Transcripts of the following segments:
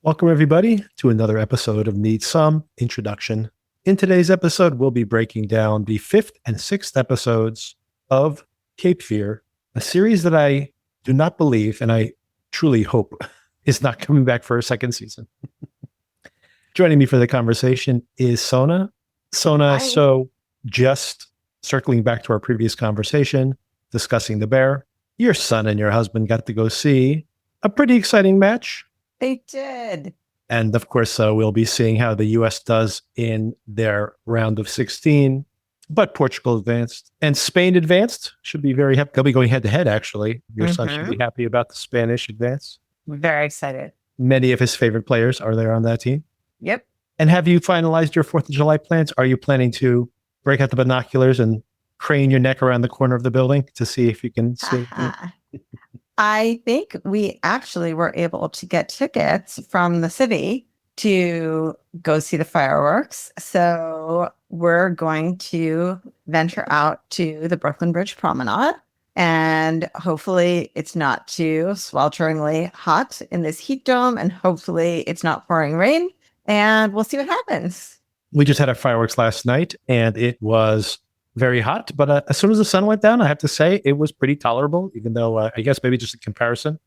Welcome, everybody, to another episode of Need Some Introduction. In today's episode, we'll be breaking down the fifth and sixth episodes of Cape Fear, a series that I do not believe, and I truly hope, is not coming back for a second season. Joining me for the conversation is Sona. Sona, Hi. so just circling back to our previous conversation, discussing The Bear, your son and your husband got to go see a pretty exciting match. They did. And of course, we'll be seeing how the U.S. does in their round of 16. But Portugal advanced and Spain advanced. Should be very happy. They'll be going head to head, actually. Your son should be happy about the Spanish advance. Very excited. Many of his favorite players are there on that team. Yep. And have you finalized your 4th of July plans? Are you planning to break out the binoculars and crane your neck around the corner of the building to see if you can see? I think we actually were able to get tickets from the city to go see the fireworks. So we're going to venture out to the Brooklyn Bridge Promenade. And hopefully it's not too swelteringly hot in this heat dome. And hopefully it's not pouring rain. And we'll see what happens. We just had our fireworks last night and it was very hot, but as soon as the sun went down, I have to say it was pretty tolerable, even though I guess maybe just a comparison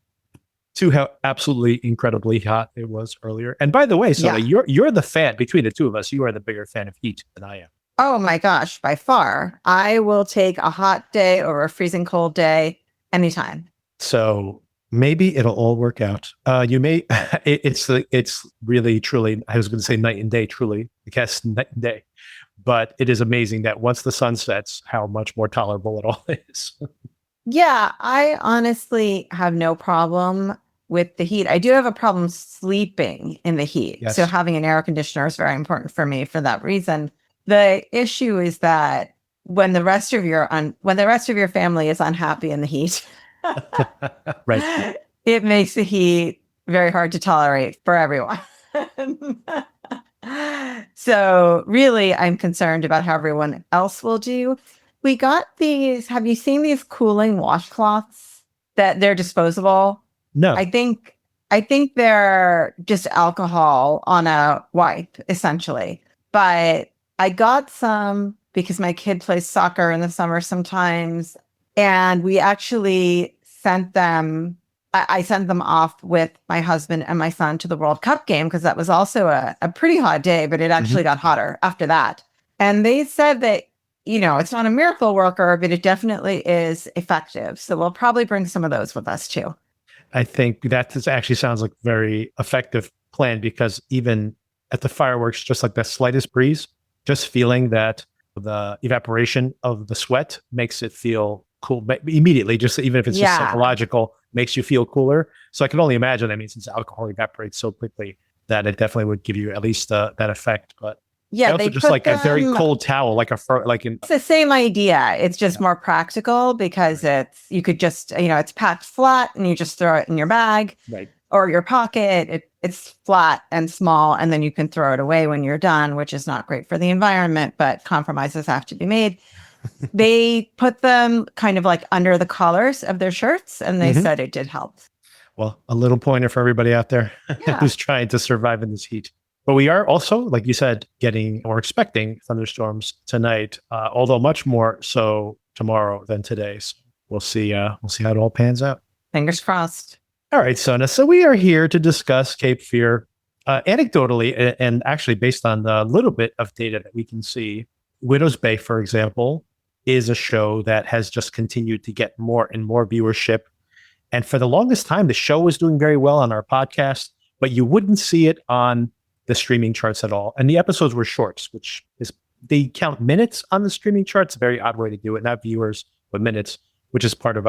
to how absolutely incredibly hot it was earlier. And by the way, so you're the fan between the two of us. You are the bigger fan of heat than I am. Oh my gosh, by far. I will take a hot day over a freezing cold day anytime. So maybe it'll all work out. You may, it's really, truly, I was going to say night and day, truly, I guess night and day. But it is amazing that once the sun sets, how much more tolerable it all is. Yeah, I honestly have no problem with the heat. I do have a problem sleeping in the heat. Yes. So having an air conditioner is very important for me for that reason. The issue is that when the rest of your family is unhappy in the heat, right, it makes the heat very hard to tolerate for everyone. So really, I'm concerned about how everyone else will do. We got these. Have you seen these cooling washcloths that they're disposable? No. I think they're just alcohol on a wipe, essentially. But I got some because my kid plays soccer in the summer sometimes. And we actually sent them. I sent them off with my husband and my son to the World Cup game because that was also a pretty hot day, but it actually got hotter after that. And they said that, it's not a miracle worker, but it definitely is effective. So we'll probably bring some of those with us too. I think that actually sounds like a very effective plan because even at the fireworks, just like the slightest breeze, just feeling that the evaporation of the sweat makes it feel cool immediately, just even if it's just psychological, makes you feel cooler. So I can only imagine, since alcohol evaporates so quickly, that it definitely would give you at least that effect. But yeah, also just like a very cold towel, it's the same idea. It's just more practical because you could just, it's packed flat and you just throw it in your bag or your pocket. It's flat and small, and then you can throw it away when you're done, which is not great for the environment, but compromises have to be made. They put them kind of like under the collars of their shirts, and they said it did help. Well, a little pointer for everybody out there who's trying to survive in this heat. But we are also, like you said, getting or expecting thunderstorms tonight, although much more so tomorrow than today. So we'll see how it all pans out. Fingers crossed. All right, Sona. So we are here to discuss Cape Fear anecdotally and actually based on the little bit of data that we can see. Widow's Bay, for example, is a show that has just continued to get more and more viewership. And for the longest time, the show was doing very well on our podcast, but you wouldn't see it on the streaming charts at all. And the episodes were shorts, which is, they count minutes on the streaming charts. A very odd way to do it, not viewers, but minutes, which is part of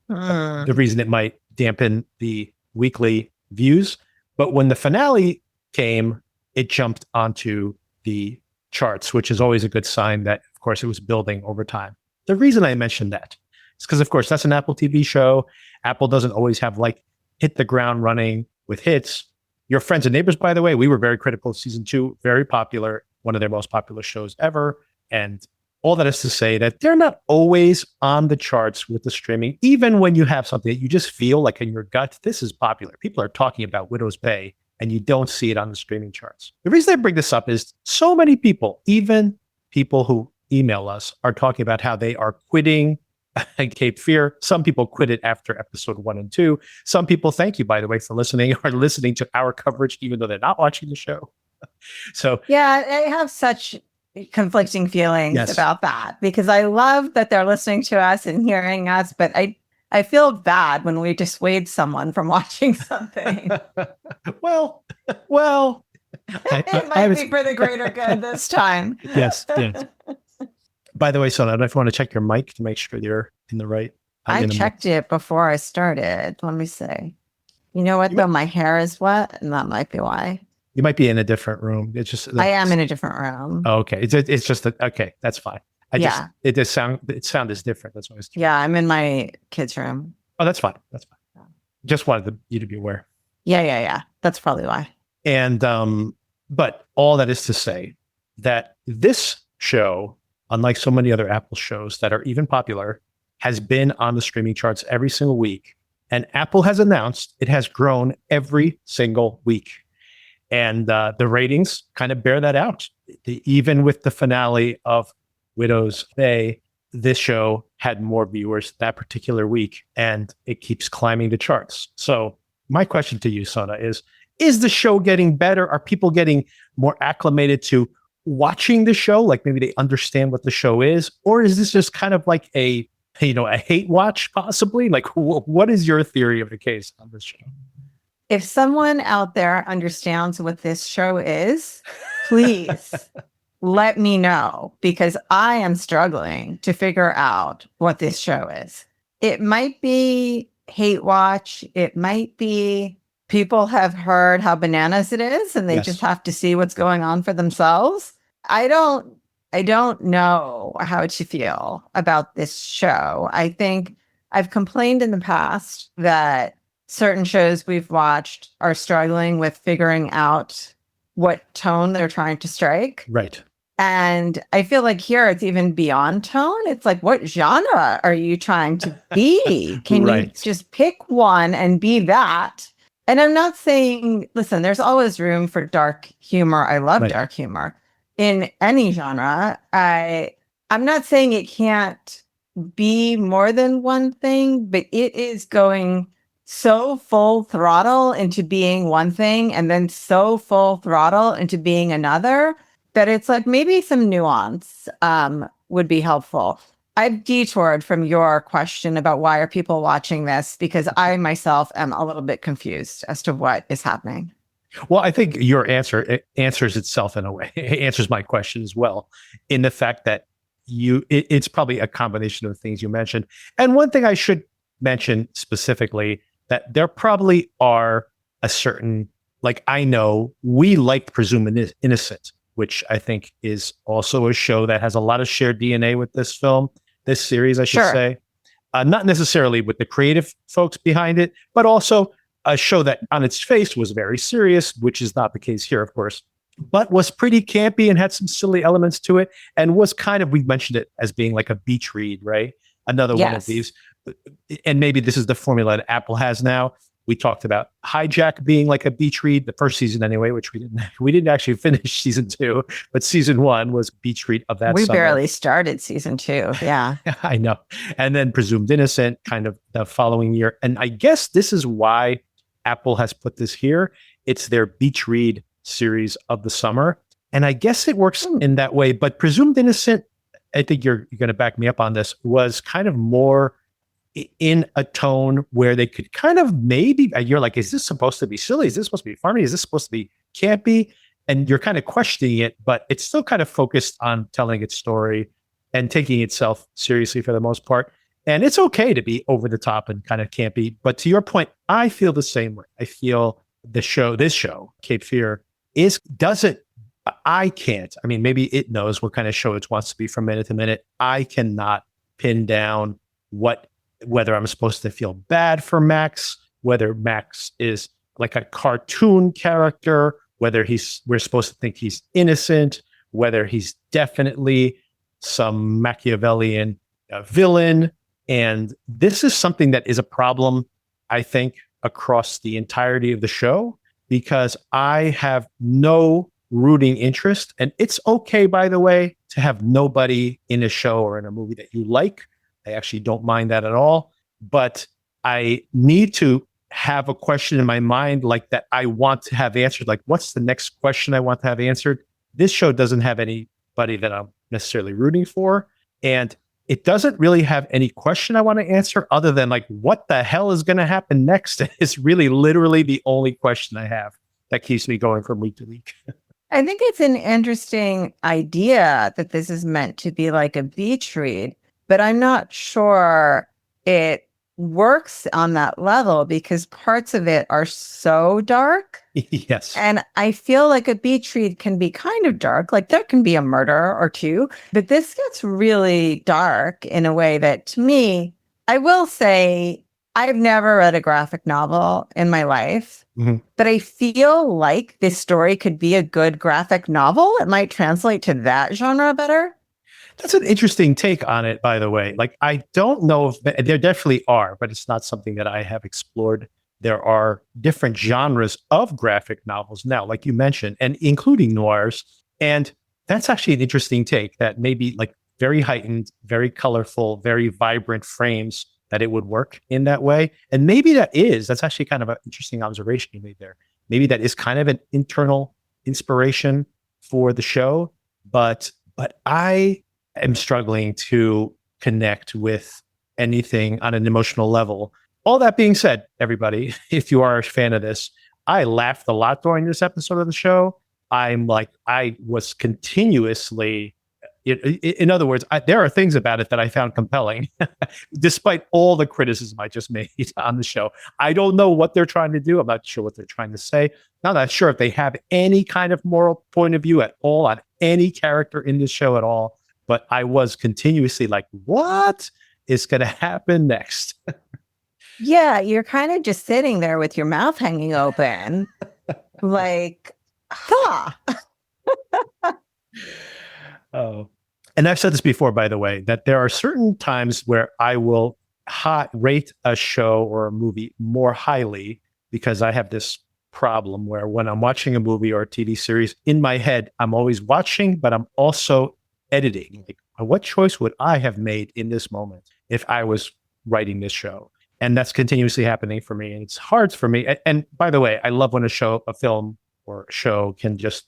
the reason it might dampen the weekly views. But when the finale came, it jumped onto the charts, which is always a good sign that, of course, it was building over time. The reason I mentioned that is because, of course, that's an Apple TV show. Apple doesn't always have hit the ground running with hits. Your Friends and Neighbors, by the way, we were very critical of season 2, very popular, one of their most popular shows ever. And all that is to say that they're not always on the charts with the streaming, even when you have something that you just feel like in your gut, this is popular. People are talking about Widow's Bay and you don't see it on the streaming charts. The reason I bring this up is so many people, even people who email us, are talking about how they are quitting Cape Fear. Some people quit it after episode 1 and 2. Some people, thank you, by the way, for listening, are listening to our coverage, even though they're not watching the show. So, yeah, I have such conflicting feelings about that, because I love that they're listening to us and hearing us, but I feel bad when we dissuade someone from watching something. well, it might be for the greater good this time. Yes. By the way, Sona, I don't know if you want to check your mic to make sure you're in the right. I checked it before I started. Let me see. You know what, though? My hair is wet, and that might be why. You might be in a different room. It's just I am in a different room. Oh, okay. It's just that. Okay, that's fine. It sound is different. That's why I was. Yeah, I'm in my kids' room. Oh, that's fine. That's fine. Just wanted you to be aware. Yeah. That's probably why. And but all that is to say that this show, unlike so many other Apple shows that are even popular, has been on the streaming charts every single week. And Apple has announced it has grown every single week. And the ratings kind of bear that out. Even with the finale of Widow's Bay, this show had more viewers that particular week, and it keeps climbing the charts. So my question to you, Sona, is the show getting better? Are people getting more acclimated to watching the show? Like maybe they understand what the show is? Or is this just kind of like a hate watch possibly? Like what is your theory of the case on this show? If someone out there understands what this show is, please let me know, because I am struggling to figure out what this show is. It might be hate watch. It might be people have heard how bananas it is and they just have to see what's going on for themselves. I don't know how to feel about this show. I think I've complained in the past that certain shows we've watched are struggling with figuring out what tone they're trying to strike. Right. And I feel like here it's even beyond tone. It's like, what genre are you trying to be? Can you just pick one and be that? And I'm not saying, listen, there's always room for dark humor. I love dark humor in any genre. I'm not saying it can't be more than one thing, but it is going so full throttle into being one thing and then so full throttle into being another that it's like maybe some nuance would be helpful. I've detoured from your question about why are people watching this, because I myself am a little bit confused as to what is happening. Well, I think your answer answers itself in a way. It answers my question as well, in the fact that it's probably a combination of things you mentioned. And one thing I should mention specifically, that there probably are a certain, like I know we liked Presumed Innocent, which I think is also a show that has a lot of shared DNA with this film, this series, I should say. Not necessarily with the creative folks behind it, but also a show that on its face was very serious, which is not the case here, of course, but was pretty campy and had some silly elements to it, and was kind of, we mentioned it as being like a beach read, right? Another one of these. And maybe this is the formula that Apple has now. We talked about Hijack being like a beach read, the first season anyway, which we didn't actually finish season 2, but season 1 was beach read of that. We barely started season 2. Yeah. I know. And then Presumed Innocent kind of the following year. And I guess this is why Apple has put this here. It's their beach read series of the summer. And I guess it works in that way. But Presumed Innocent, I think you're going to back me up on this, was kind of more in a tone where they could kind of maybe, you're like, is this supposed to be silly? Is this supposed to be funny? Is this supposed to be campy? And you're kind of questioning it, but it's still kind of focused on telling its story and taking itself seriously for the most part. And it's okay to be over the top and kind of campy. But to your point, I feel the same way. I feel this show, Cape Fear, I can't. I mean, maybe it knows what kind of show it wants to be from minute to minute. I cannot pin down whether I'm supposed to feel bad for Max, whether Max is like a cartoon character, whether we're supposed to think he's innocent, whether he's definitely some Machiavellian villain. And this is something that is a problem, I think, across the entirety of the show. because I have no rooting interest. And it's okay, by the way, to have nobody in a show or in a movie that you like. I actually don't mind that at all. But I need to have a question in my mind like that I want to have answered. Like, what's the next question I want to have answered? This show doesn't have anybody that I'm necessarily rooting for. And it doesn't really have any question I want to answer other than like, what the hell is going to happen next? It's really literally the only question I have that keeps me going from week to week. I think it's an interesting idea that this is meant to be like a beach read, but I'm not sure it works on that level because parts of it are so dark. Yes. And I feel like a beach read can be kind of dark. Like there can be a murder or two, but this gets really dark in a way that to me, I will say I've never read a graphic novel in my life, but I feel like this story could be a good graphic novel. It might translate to that genre better. That's an interesting take on it, by the way. Like, I don't know if there definitely are, but it's not something that I have explored. There are different genres of graphic novels now, like you mentioned, and including noirs. And that's actually an interesting take that maybe like very heightened, very colorful, very vibrant frames that it would work in that way. And maybe that's actually kind of an interesting observation you made there. Maybe that is kind of an internal inspiration for the show, but I am struggling to connect with anything on an emotional level. All that being said, everybody, if you are a fan of this, I laughed a lot during this episode of the show. I was continuously, in other words, there are things about it that I found compelling, despite all the criticism I just made on the show. I don't know what they're trying to do. I'm not sure what they're trying to say. I'm not sure if they have any kind of moral point of view at all on any character in this show at all. But I was continuously like, what is going to happen next? Yeah, you're kind of just sitting there with your mouth hanging open, like, huh. Oh, and I've said this before, by the way, that there are certain times where I will rate a show or a movie more highly because I have this problem where when I'm watching a movie or a TV series, in my head, I'm always watching, but I'm also editing. Like, what choice would I have made in this moment if I was writing this show? And that's continuously happening for me. And it's hard for me. And by the way, I love when a film or a show can just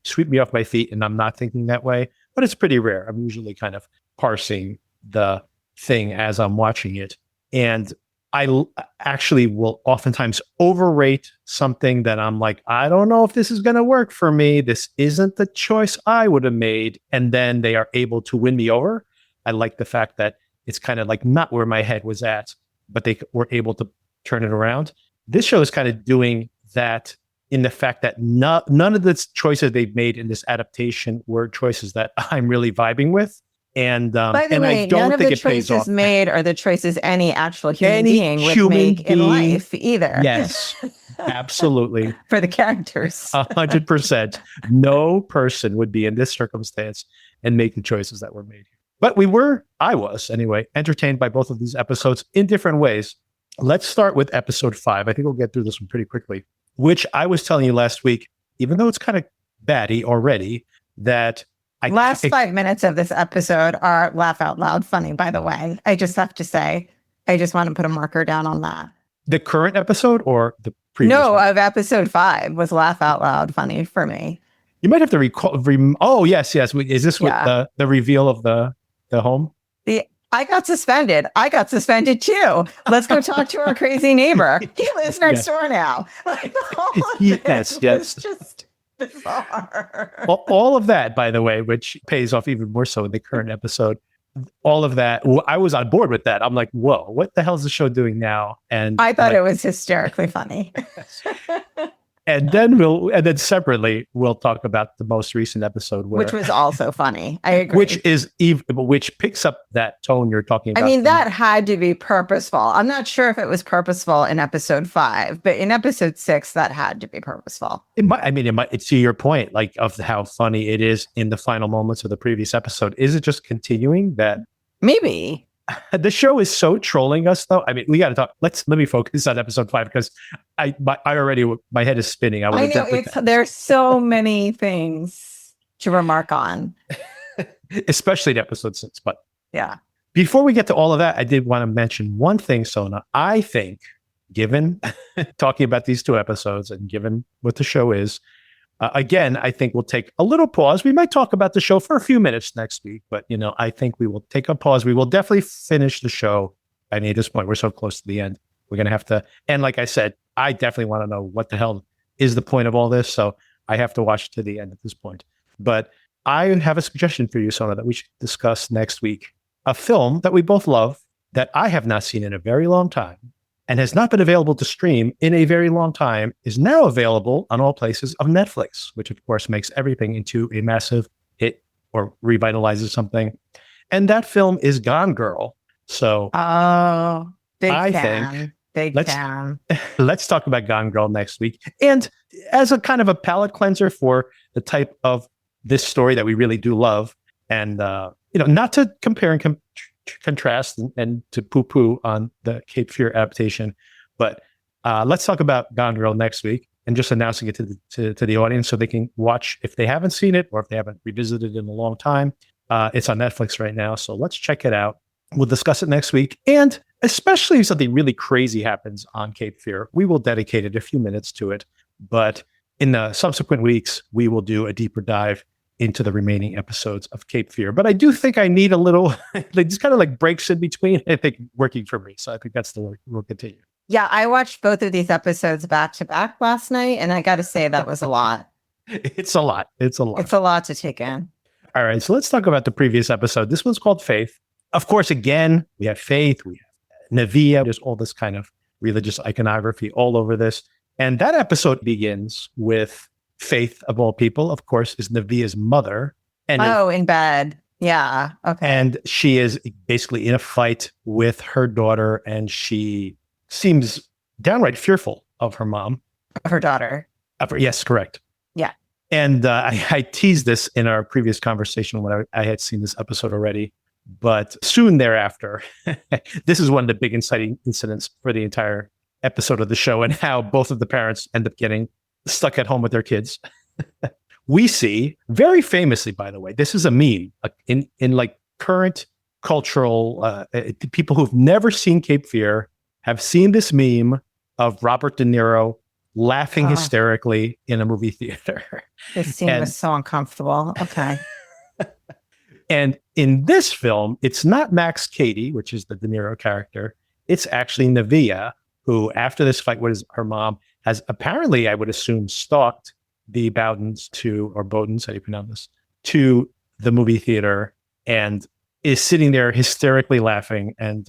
sweep me off my feet and I'm not thinking that way. But it's pretty rare. I'm usually kind of parsing the thing as I'm watching it. And I actually will oftentimes overrate something that I'm like, I don't know if this is going to work for me. This isn't the choice I would have made. And then they are able to win me over. I like the fact that it's kind of like not where my head was at, but they were able to turn it around. This show is kind of doing that in the fact that none of the choices they've made in this adaptation were choices that I'm really vibing with. And by the way, I don't none of think the it pays off. choices made are the choices any actual human being would make in life either. Yes, absolutely. For the characters. 100%. No person would be in this circumstance and make the choices that were made. But I was anyway, entertained by both of these episodes in different ways. Let's start with episode 5. I think we'll get through this one pretty quickly, which I was telling you last week, even though it's kind of batty already, that last 5 minutes of this episode are laugh out loud funny, by the way. I just have to say, I just want to put a marker down on that. The current episode or the previous one? Of episode 5 was laugh out loud funny for me. You might have to recall. Oh, yes. Is this with the reveal of the home? I got suspended. I got suspended too. Let's go talk to our crazy neighbor. He lives next door now. Like, yes. It's just bizarre. All of that, by the way, which pays off even more so in the current episode. All of that, I was on board with that. I'm like, whoa, what the hell is the show doing now? And I thought it was hysterically funny. And then separately, we'll talk about the most recent episode, which was also funny. I agree. Which picks up that tone you're talking about. I mean, that had to be purposeful. I'm not sure if it was purposeful in episode 5, but in episode 6, that had to be purposeful. It might. It's to your point, like of how funny it is in the final moments of the previous episode. Is it just continuing that? Maybe. The show is so trolling us, though. I mean, we got to talk. Let me focus on episode 5 because my head is spinning. I know there's so many things to remark on, especially in episode 6. But yeah, before we get to all of that, I did want to mention one thing, Sona. I think, given talking about these 2 episodes and given what the show is, again, I think we'll take a little pause. We might talk about the show for a few minutes next week, but I think we will take a pause. We will definitely finish the show. I mean, at this point, we're so close to the end. We're going to have to, and like I said, I definitely want to know what the hell is the point of all this. So I have to watch to the end at this point. But I have a suggestion for you, Sona, that we should discuss next week. A film that we both love that I have not seen in a very long time and has not been available to stream in a very long time, is now available on all places of Netflix, which of course makes everything into a massive hit or revitalizes something. And that film is Gone Girl. So big fan. Let's talk about Gone Girl next week. And as a kind of a palate cleanser for the type of this story that we really do love, and not to compare and contrast and to poo-poo on the Cape Fear adaptation, but let's talk about Gone Girl next week and just announcing it to the audience so they can watch if they haven't seen it or if they haven't revisited it in a long time. It's on Netflix right now, so let's check it out. We'll discuss it next week, and especially if something really crazy happens on Cape Fear, we will dedicate a few minutes to it. But in the subsequent weeks, we will do a deeper dive into the remaining episodes of Cape Fear. But I do think I need a little, just kind of like breaks in between, I think, working for me. So I think that's the way we'll continue. Yeah, I watched both of these episodes back to back last night, and I got to say that was a lot. It's a lot. It's a lot to take in. All right, so let's talk about the previous episode. This one's called Faith. Of course, again, we have Faith, we have Nevia. There's all this kind of religious iconography all over this. And that episode begins with Faith, of all people, of course, is Nevia's mother. And in bed. Yeah. Okay. And she is basically in a fight with her daughter, and she seems downright fearful of her mom. Her daughter. Yes, correct. Yeah. And I teased this in our previous conversation when I had seen this episode already. But soon thereafter, this is one of the big inciting incidents for the entire episode of the show, and how both of the parents end up getting stuck at home with their kids. We see, very famously, by the way, this is a meme in like current cultural, people who've never seen Cape Fear have seen this meme of Robert De Niro laughing hysterically in a movie theater. This scene was so uncomfortable. Okay. And in this film, it's not Max Cady, which is the De Niro character. It's actually Nevia, who, after this fight with her mom, has apparently, I would assume, stalked the Bowdens or Bowdens, how do you pronounce this, to the movie theater, and is sitting there hysterically laughing and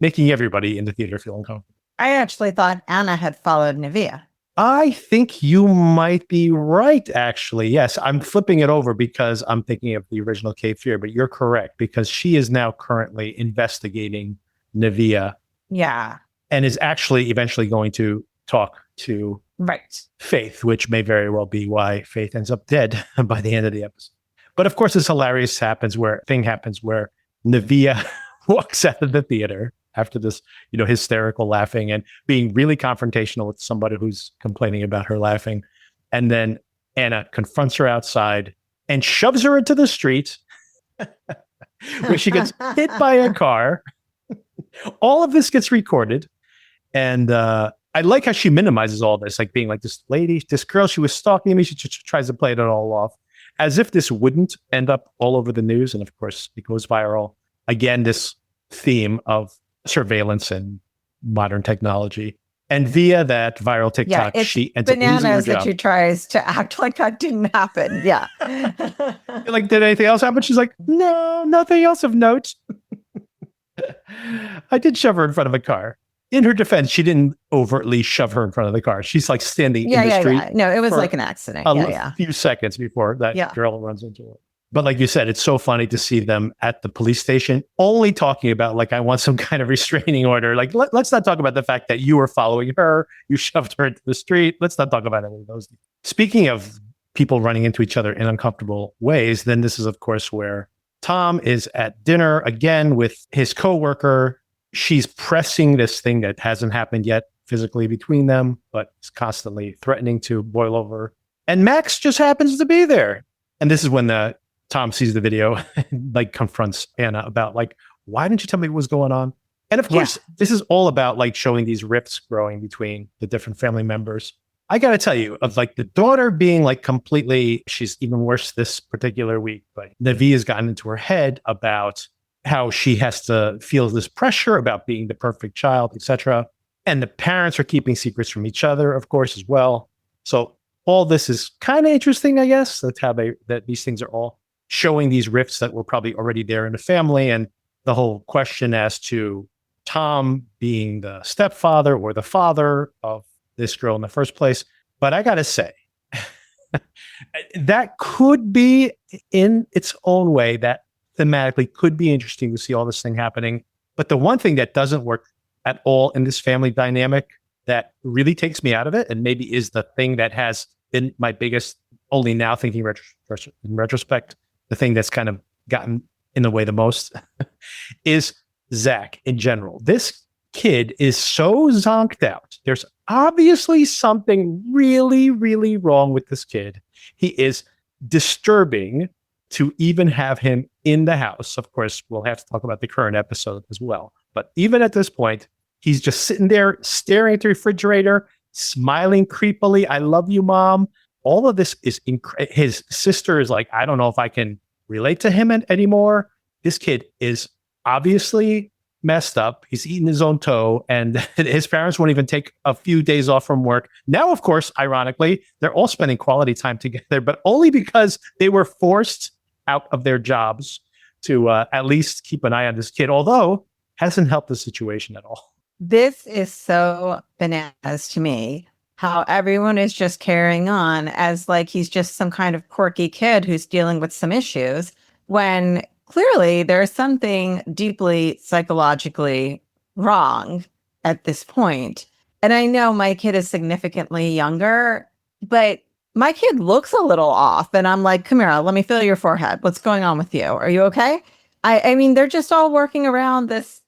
making everybody in the theater feel uncomfortable. I actually thought Anna had followed Nevia. I think you might be right, actually. Yes, I'm flipping it over because I'm thinking of the original Cape Fear, but you're correct, because she is now currently investigating Nevia. Yeah. And is actually eventually going to talk to Faith, which may very well be why Faith ends up dead by the end of the episode. But of course, this hilarious thing happens where Nevia walks out of the theater after this, hysterical laughing and being really confrontational with somebody who's complaining about her laughing. And then Anna confronts her outside and shoves her into the street where she gets hit by a car. All of this gets recorded. And I like how she minimizes all this, like being like, this girl, she was stalking me. She tries to play it all off as if this wouldn't end up all over the news. And of course, it goes viral. Again, this theme of surveillance and modern technology. And via that viral TikTok, she ends up losing her bananas job. that she tries to act like that didn't happen. Yeah. Like, did anything else happen? She's like, no, nothing else of note. I did shove her in front of a car. In her defense, she didn't overtly shove her in front of the car. She's like standing in the street. Yeah. No, it was like an accident. A few seconds before that girl runs into her. But like you said, it's so funny to see them at the police station only talking about, like, I want some kind of restraining order. Like, let's not talk about the fact that you were following her. You shoved her into the street. Let's not talk about any of those. Speaking of people running into each other in uncomfortable ways, then this is, of course, where Tom is at dinner again with his coworker. She's pressing this thing that hasn't happened yet physically between them, but is constantly threatening to boil over. And Max just happens to be there. And this is when Tom sees the video and like confronts Anna about like, why didn't you tell me what was going on? And of course, this is all about like showing these rifts growing between the different family members. I got to tell you, of like the daughter being like completely, she's even worse this particular week, but Nevia's gotten into her head about how she has to feel this pressure about being the perfect child, etc. And the parents are keeping secrets from each other, of course, as well. So all this is kind of interesting, I guess. That's how that these things are all showing these rifts that were probably already there in the family, and the whole question as to Tom being the stepfather or the father of this girl in the first place. But I got to say, that could be in its own way, that thematically could be interesting to see all this thing happening. But the one thing that doesn't work at all in this family dynamic that really takes me out of it, and maybe is the thing that has been my biggest, only now thinking in retrospect, the thing that's kind of gotten in the way the most, is Zach in general. This kid is so zonked out. There's obviously something really, really wrong with this kid. He is disturbing to even have him in the house. Of course, we'll have to talk about the current episode as well. But even at this point, he's just sitting there staring at the refrigerator, smiling creepily. I love you, Mom. All of this is his sister is like, I don't know if I can relate to him anymore. This kid is obviously messed up. He's eating his own toe, and his parents won't even take a few days off from work. Now, of course, ironically, they're all spending quality time together, but only because they were forced out of their jobs to at least keep an eye on this kid, although hasn't helped the situation at all. This is so bananas to me, how everyone is just carrying on as like he's just some kind of quirky kid who's dealing with some issues, when clearly there's something deeply psychologically wrong at this point. And I know my kid is significantly younger, but my kid looks a little off. And I'm like, come here, let me feel your forehead. What's going on with you? Are you okay? I mean, they're just all working around this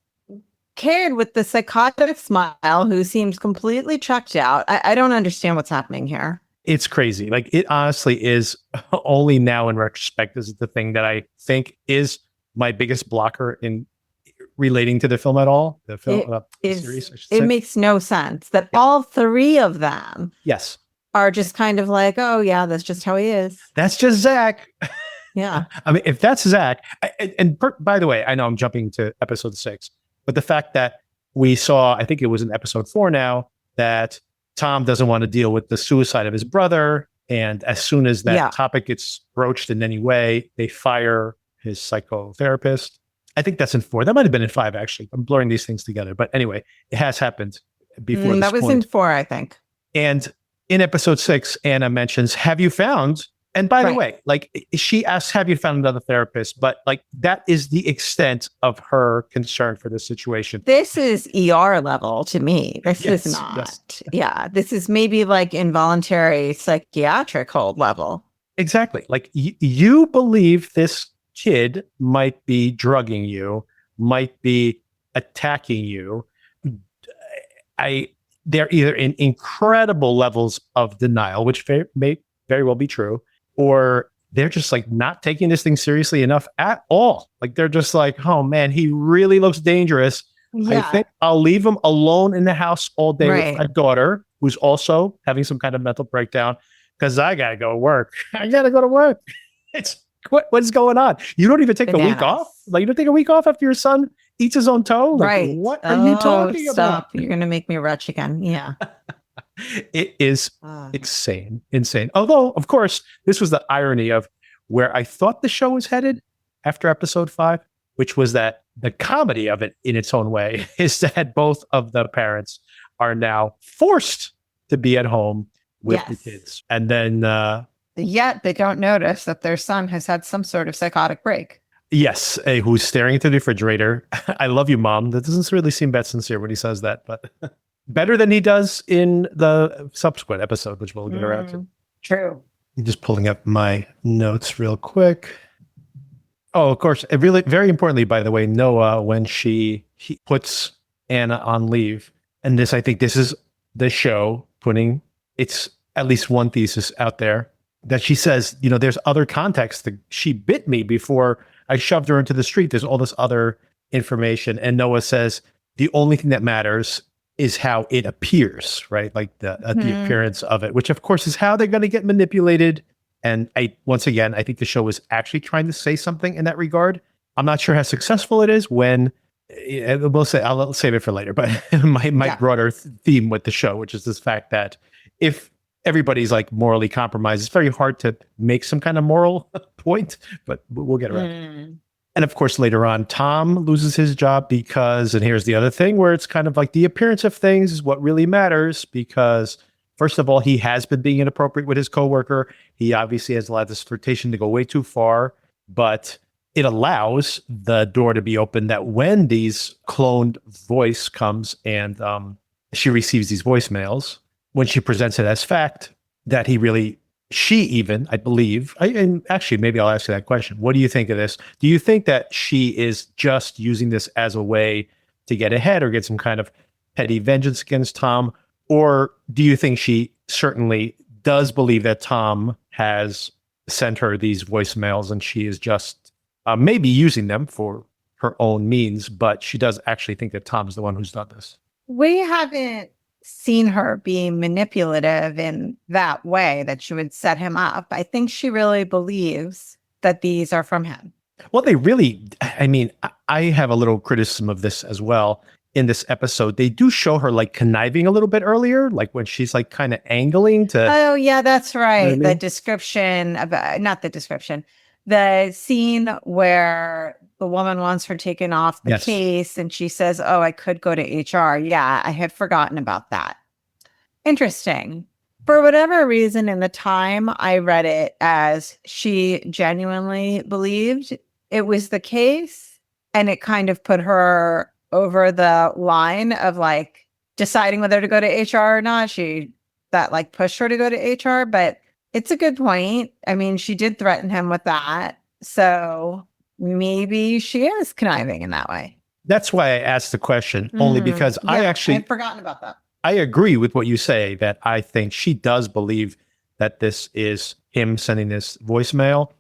kid with the psychotic smile who seems completely checked out. I don't understand what's happening here. It's crazy. Like, it honestly is, only now in retrospect, is the thing that I think is my biggest blocker in relating to the film at all. The film, series, I should say. It makes no sense that all three of them are just kind of like, oh yeah, that's just how he is. That's just Zach. Yeah. I mean, if that's Zach, by the way, I know I'm jumping to episode 6, but the fact that we saw, I think it was in episode 4 now, that Tom doesn't want to deal with the suicide of his brother. And as soon as that topic gets broached in any way, they fire his psychotherapist. I think that's in 4. That might have been in 5, actually. I'm blurring these things together. But anyway, it has happened before. That was in 4, I think. And in episode 6, Anna mentions, have you found? And by the way, like, she asks, have you found another therapist? But like, that is the extent of her concern for this situation. This is ER level to me. This is not. Yes. Yeah. This is maybe like involuntary psychiatric hold level. Exactly. Like, you believe this kid might be drugging you, might be attacking you. They're either in incredible levels of denial, which may very well be true, or they're just like not taking this thing seriously enough at all. Like, they're just like, oh man, he really looks dangerous. Yeah. I think I'll leave him alone in the house all day with my daughter, who's also having some kind of mental breakdown, because I got to go to work. I got to go to work. It's what's going on? You don't even take a week off? Like, you don't take a week off after your son eats his own toe? Like, what are you talking about? You're going to make me retch again. Yeah. It is insane. Although, of course, this was the irony of where I thought the show was headed after episode 5, which was that the comedy of it in its own way is that both of the parents are now forced to be at home with the kids. And then... yet they don't notice that their son has had some sort of psychotic break. Yes, who's staring into the refrigerator. I love you, Mom. That doesn't really seem that sincere when he says that, but... better than he does in the subsequent episode, which we'll get around to. True. I'm just pulling up my notes real quick. Oh, of course. It really, very importantly, by the way, Noah, when he puts Anna on leave, and this, I think this is the show putting it's at least one thesis out there that she says, there's other context. She bit me before I shoved her into the street. There's all this other information. And Noah says, the only thing that matters is how it appears, right? Like the appearance of it, which of course is how they're going to get manipulated. And once again, I think the show is actually trying to say something in that regard. I'm not sure how successful it is when I'll save it for later, but my broader theme with the show, which is this fact that if everybody's like morally compromised, it's very hard to make some kind of moral point, but we'll get around. And of course, later on, Tom loses his job because, and here's the other thing where it's kind of like the appearance of things is what really matters because first of all, he has been being inappropriate with his coworker. He obviously has allowed this flirtation to go way too far, but it allows the door to be open that when these cloned voice comes and she receives these voicemails, when she presents it as fact, that she even, I believe, and actually maybe I'll ask you that question. What do you think of this? Do you think that she is just using this as a way to get ahead or get some kind of petty vengeance against Tom? Or do you think she certainly does believe that Tom has sent her these voicemails and she is just maybe using them for her own means, but she does actually think that Tom's the one who's done this? We haven't seen her be manipulative in that way that she would set him up. I think she really believes that these are from him. Well, I have a little criticism of this as well. In this episode, they do show her like conniving a little bit earlier, like when she's like kind of angling to. Oh, yeah, that's right. You know what I mean? The description about, not the description, the scene where the woman wants her taken off the case and she says, oh, I could go to HR. Yeah, I had forgotten about that. Interesting. For whatever reason, in the time I read it as she genuinely believed it was the case, and it kind of put her over the line of like deciding whether to go to HR or not. That like pushed her to go to HR, but it's a good point. I mean, she did threaten him with that. So maybe she is conniving in that way. That's why I asked the question, only because I had forgotten about that. I agree with what you say, that I think she does believe that this is him sending this voicemail,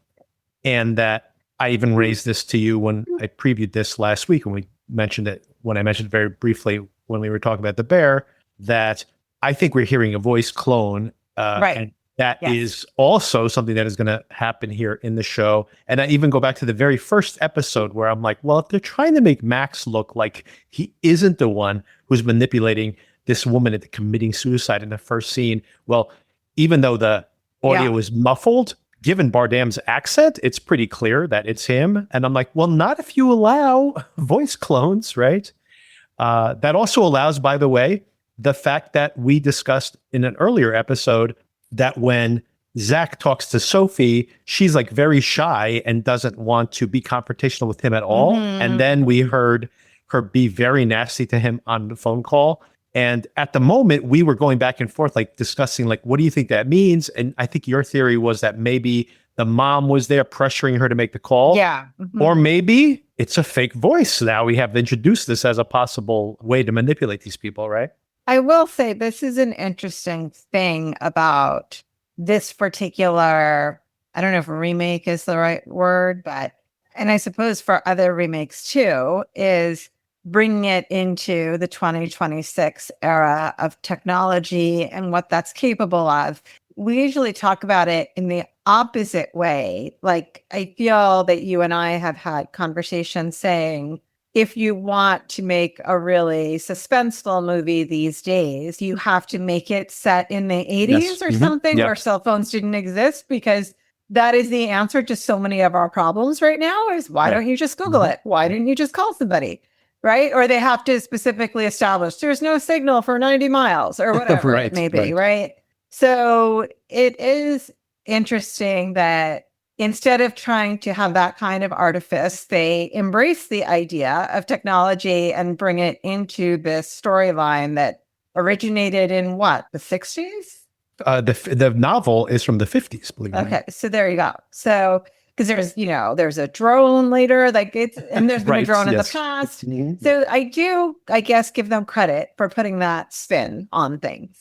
and that I even raised this to you when I previewed this last week when I mentioned it very briefly when we were talking about the bear, that I think we're hearing a voice clone. Right. And that is also something that is going to happen here in the show. And I even go back to the very first episode where I'm like, well, if they're trying to make Max look like he isn't the one who's manipulating this woman into committing suicide in the first scene, well, even though the audio is muffled, given Bardem's accent, it's pretty clear that it's him. And I'm like, well, not if you allow voice clones, right? That also allows, by the way, the fact that we discussed in an earlier episode that when Zach talks to Sophie, she's like very shy and doesn't want to be confrontational with him at all. And then we heard her be very nasty to him on the phone call. And at the moment, we were going back and forth, like discussing, like, what do you think that means? And I think your theory was that maybe the mom was there pressuring her to make the call. Yeah. Or maybe it's a fake voice. Now we have introduced this as a possible way to manipulate these people, right? I will say this is an interesting thing about this particular, I don't know if remake is the right word, but, and I suppose for other remakes too, is bringing it into the 2026 era of technology and what that's capable of. We usually talk about it in the opposite way. Like, I feel that you and I have had conversations saying, if you want to make a really suspenseful movie these days, you have to make it set in the 80s or something where cell phones didn't exist, because that is the answer to so many of our problems right now is why don't you just Google it? Why didn't you just call somebody? Right? Or they have to specifically establish there's no signal for 90 miles or whatever it may be, right? So it is interesting that instead of trying to have that kind of artifice, they embrace the idea of technology and bring it into this storyline that originated in what, the 60s? The novel is from the 50s, believe it or not. Okay, so there you go. So because there's a drone later, like and there's been a Right, drone in the yes. past. Mhm. So I do, I guess, give them credit for putting that spin on things.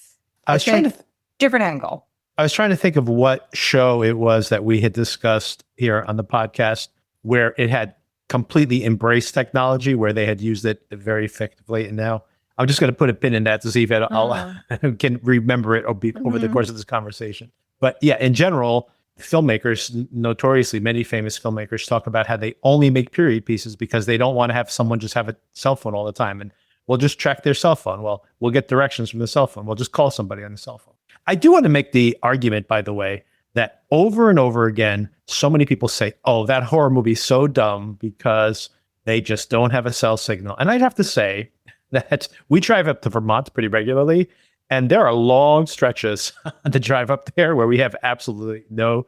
I was trying to different angle. I was trying to think of what show it was that we had discussed here on the podcast where it had completely embraced technology, where they had used it very effectively. And now I'm just going to put a pin in that to see if I'll can remember it over the course of this conversation. But yeah, in general, filmmakers, notoriously, many famous filmmakers talk about how they only make period pieces because they don't want to have someone just have a cell phone all the time. And we'll just track their cell phone. Well, we'll get directions from the cell phone. We'll just call somebody on the cell phone. I do want to make the argument, by the way, that over and over again, so many people say, oh, that horror movie is so dumb because they just don't have a cell signal. And I'd have to say that we drive up to Vermont pretty regularly, and there are long stretches to drive up there where we have absolutely no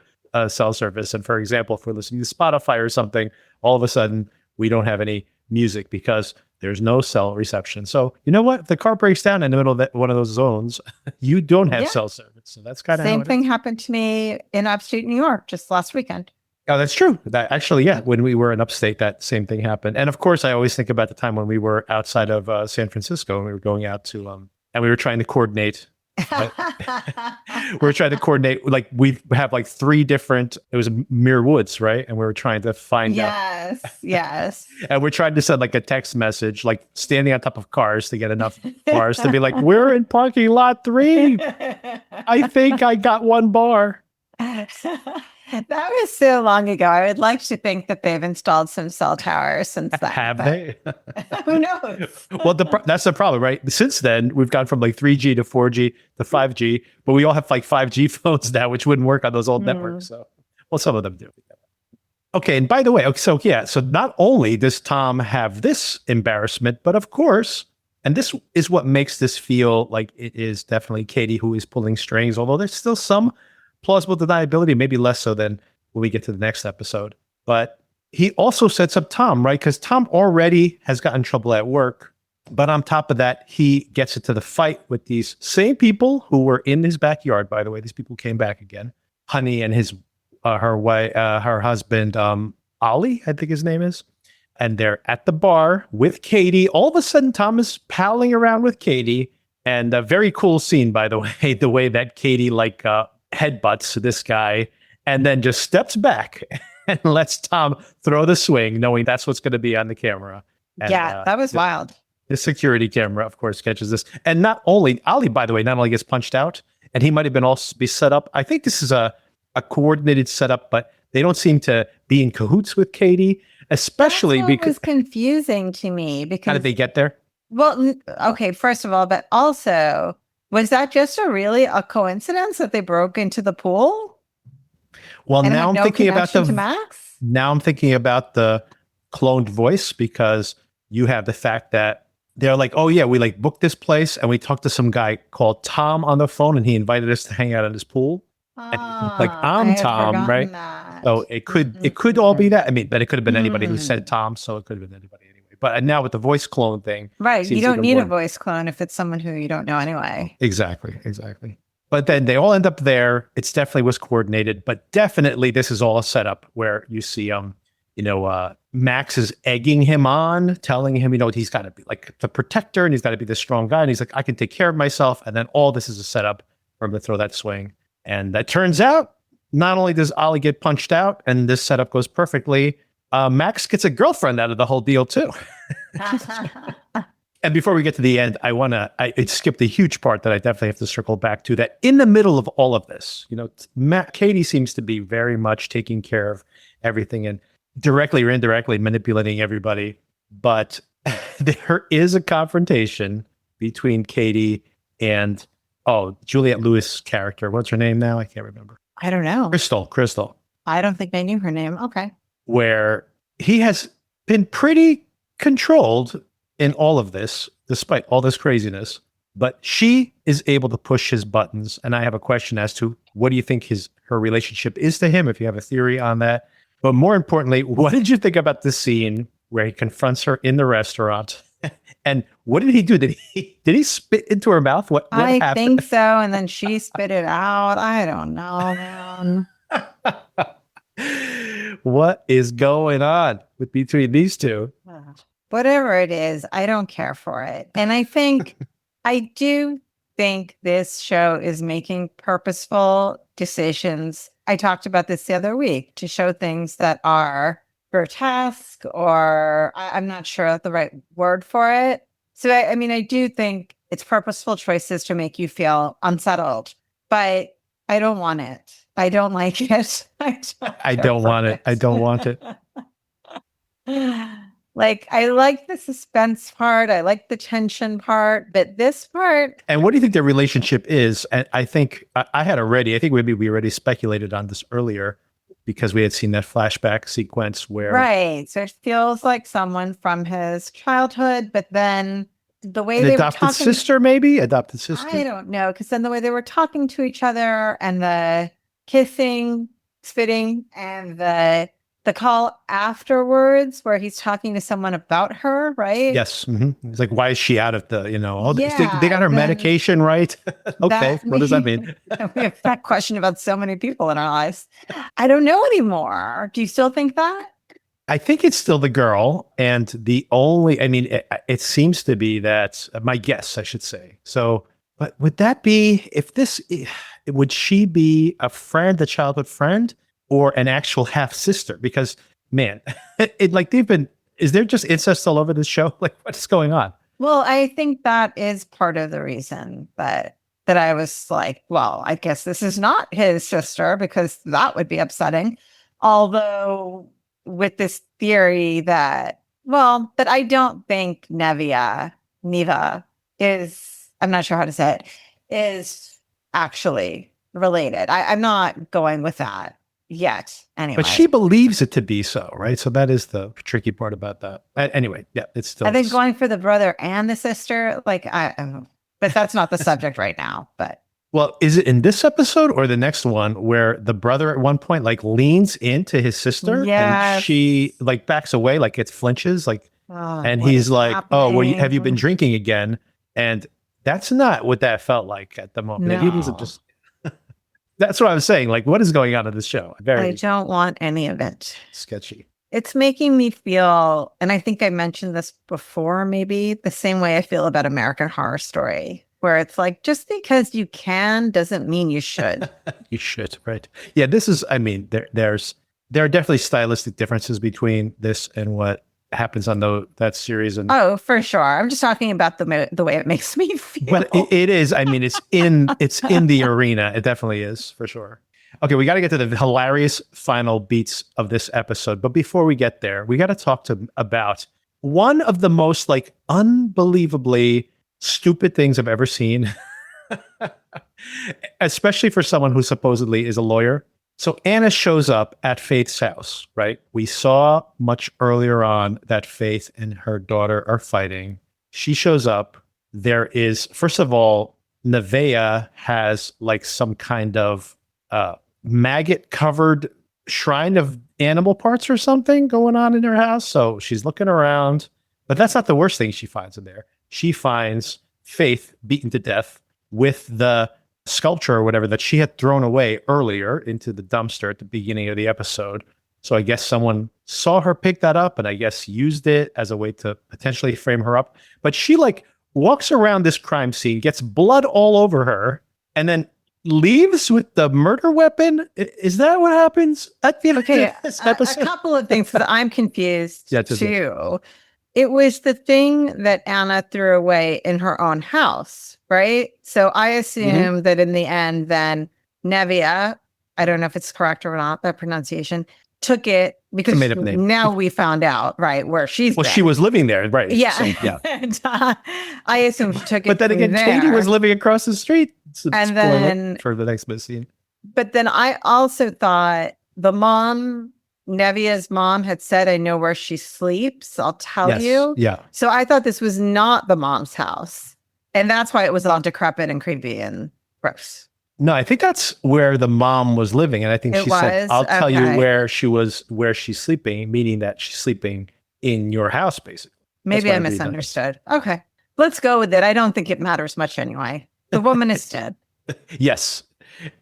cell service. And for example, if we're listening to Spotify or something, all of a sudden we don't have any music because there's no cell reception. So you know what? If the car breaks down in the middle of one of those zones, you don't have cell service. So that's kind of same thing happened to me in upstate New York just last weekend. Oh, that's true. That actually, yeah, when we were in upstate, that same thing happened. And of course, I always think about the time when we were outside of San Francisco and we were going out to, and we were trying to coordinate. We were trying to coordinate, like we have like three different, it was Muir Woods, right? And we were trying to find out. Yes. And we're trying to send like a text message, like standing on top of cars to get enough bars to be like, we're in parking lot 3. I think I got 1 bar. That was so long ago. I would like to think that they've installed some cell towers since then. Have they? Who knows? Well, that's the problem, right? Since then, we've gone from like 3G to 4G to 5G, but we all have like 5G phones now, which wouldn't work on those old networks. So, well, some of them do. Okay, and by the way, so not only does Tom have this embarrassment, but of course, and this is what makes this feel like it is definitely Katie who is pulling strings, although there's still some plausible deniability, maybe less so than when we get to the next episode. But he also sets up Tom, right? Because Tom already has gotten in trouble at work. But on top of that, he gets into the fight with these same people who were in his backyard, by the way. These people came back again. Honey and her husband, Ollie, I think his name is. And they're at the bar with Katie. All of a sudden, Tom is palling around with Katie. And a very cool scene, by the way, the way that Katie headbutts this guy and then just steps back and lets Tom throw the swing, knowing that's what's going to be on the camera. And, that was wild. The security camera, of course, catches this. And not only, Ollie, by the way, not only gets punched out, and he might have been also be set up. I think this is a coordinated setup, but they don't seem to be in cahoots with Katie, especially because it was confusing to me because how did they get there? Well, okay, first of all, but also, was that just a coincidence that they broke into the pool? Well, now I'm thinking about Max? Now I'm thinking about the cloned voice, because you have the fact that they're like, oh yeah, we booked this place and we talked to some guy called Tom on the phone and he invited us to hang out in his pool. I'm Tom, right? That. So it could all be that. I mean, but it could have been anybody who said Tom, so it could have been anybody anyway. But now with the voice clone thing, right? You don't need a voice clone if it's someone who you don't know anyway. Exactly. But then they all end up there. It's definitely was coordinated, but definitely this is all a setup where you see, Max is egging him on, telling him, he's got to be like the protector and he's got to be the strong guy. And he's like, I can take care of myself. And then all this is a setup for him to throw that swing. And that turns out, not only does Ollie get punched out and this setup goes perfectly, Max gets a girlfriend out of the whole deal too. And before we get to the end, I skipped a huge part that I definitely have to circle back to, that in the middle of all of this, Katie seems to be very much taking care of everything and directly or indirectly manipulating everybody. But there is a confrontation between Katie and, Juliette Lewis' character. What's her name now? I can't remember. I don't know. Crystal. I don't think I knew her name. Okay. Where he has been pretty controlled in all of this, despite all this craziness, but she is able to push his buttons. And I have a question as to what do you think her relationship is to him, if you have a theory on that. But more importantly, what did you think about the scene where he confronts her in the restaurant? And what did he do? Did he spit into her mouth? What happened? I think so. And then she spit it out. I don't know, man. What is going on between these two? Whatever it is, I don't care for it. And I do think this show is making purposeful decisions. I talked about this the other week to show things that are grotesque, or I'm not sure the right word for it. So, I mean, I do think it's purposeful choices to make you feel unsettled, but I don't want it. I don't like it. I don't want it. I don't want it. Like, I like the suspense part. I like the tension part, but this part. And what do you think their relationship is? And I think I think we already speculated on this earlier because we had seen that flashback sequence where. Right. So it feels like someone from his childhood, but then the way they were talking. Adopted sister. I don't know. Because then the way they were talking to each other and the kissing, spitting, and the call afterwards where he's talking to someone about her, right? Yes. Mm-hmm. It's like, why is she out of the, they got her medication, right? Okay. What does that mean? We have that question about so many people in our lives. I don't know anymore. Do you still think that? I think it's still the girl. And it seems to be that my guess, I should say. So, but would that be, would she be a childhood friend? Or an actual half sister, because man, is there just incest all over this show? Like, what's going on? Well, I think that is part of the reason that I was like, well, I guess this is not his sister, because that would be upsetting. Although with this theory that I don't think Neva is, I'm not sure how to say it, is actually related. I'm not going with that yet, anyway. But she believes it to be so, right? So that is the tricky part about that. Anyway, yeah, it's still. I think going for the brother and the sister, but that's not the subject right now. But well, is it in this episode or the next one where the brother at one point leans into his sister and she backs away, it flinches, and he's like, happening? "Oh, well, have you been drinking again?" And that's not what that felt like at the moment. No. He wasn't just. That's what I was saying. What is going on in this show? I don't want any of it. Sketchy. It's making me feel, and I think I mentioned this before, maybe the same way I feel about American Horror Story, where it's like, just because you can doesn't mean you should. You should, right? Yeah, this is, there are definitely stylistic differences between this and what happens on that series. And for sure. I'm just talking about the way it makes me feel. Well, it is. It's in the arena. It definitely is, for sure. Okay, we got to get to the hilarious final beats of this episode. But before we get there, we got to talk about one of the most unbelievably stupid things I've ever seen, especially for someone who supposedly is a lawyer. So Anna shows up at Faith's house, right? We saw much earlier on that Faith and her daughter are fighting. She shows up. There is, first of all, Nevia has some kind of maggot-covered shrine of animal parts or something going on in her house. So she's looking around. But that's not the worst thing she finds in there. She finds Faith beaten to death with the sculpture or whatever that she had thrown away earlier into the dumpster at the beginning of the episode. So I guess someone saw her pick that up and I guess used it as a way to potentially frame her up. But she walks around this crime scene, gets blood all over her, and then leaves with the murder weapon. Is that what happens at the end of this episode? A couple of things, but I'm confused too. It was the thing that Anna threw away in her own house, right? So I assume that in the end, then Nevia, I don't know if it's correct or not, that pronunciation, took it because now we found out, right, where she's been. She was living there, right? Yeah. So, yeah. And, I assume she took it. But then again, Katie was living across the street. And then for the next scene. But then I also thought Nevia's mom had said, I know where she sleeps. I'll tell you. Yeah. So I thought this was not the mom's house. And that's why it was all decrepit and creepy and gross. No, I think that's where the mom was living. And I think she said, I'll tell you where she's sleeping, meaning that she's sleeping in your house, basically. Maybe I misunderstood. Okay. Let's go with it. I don't think it matters much anyway. The woman is dead. Yes.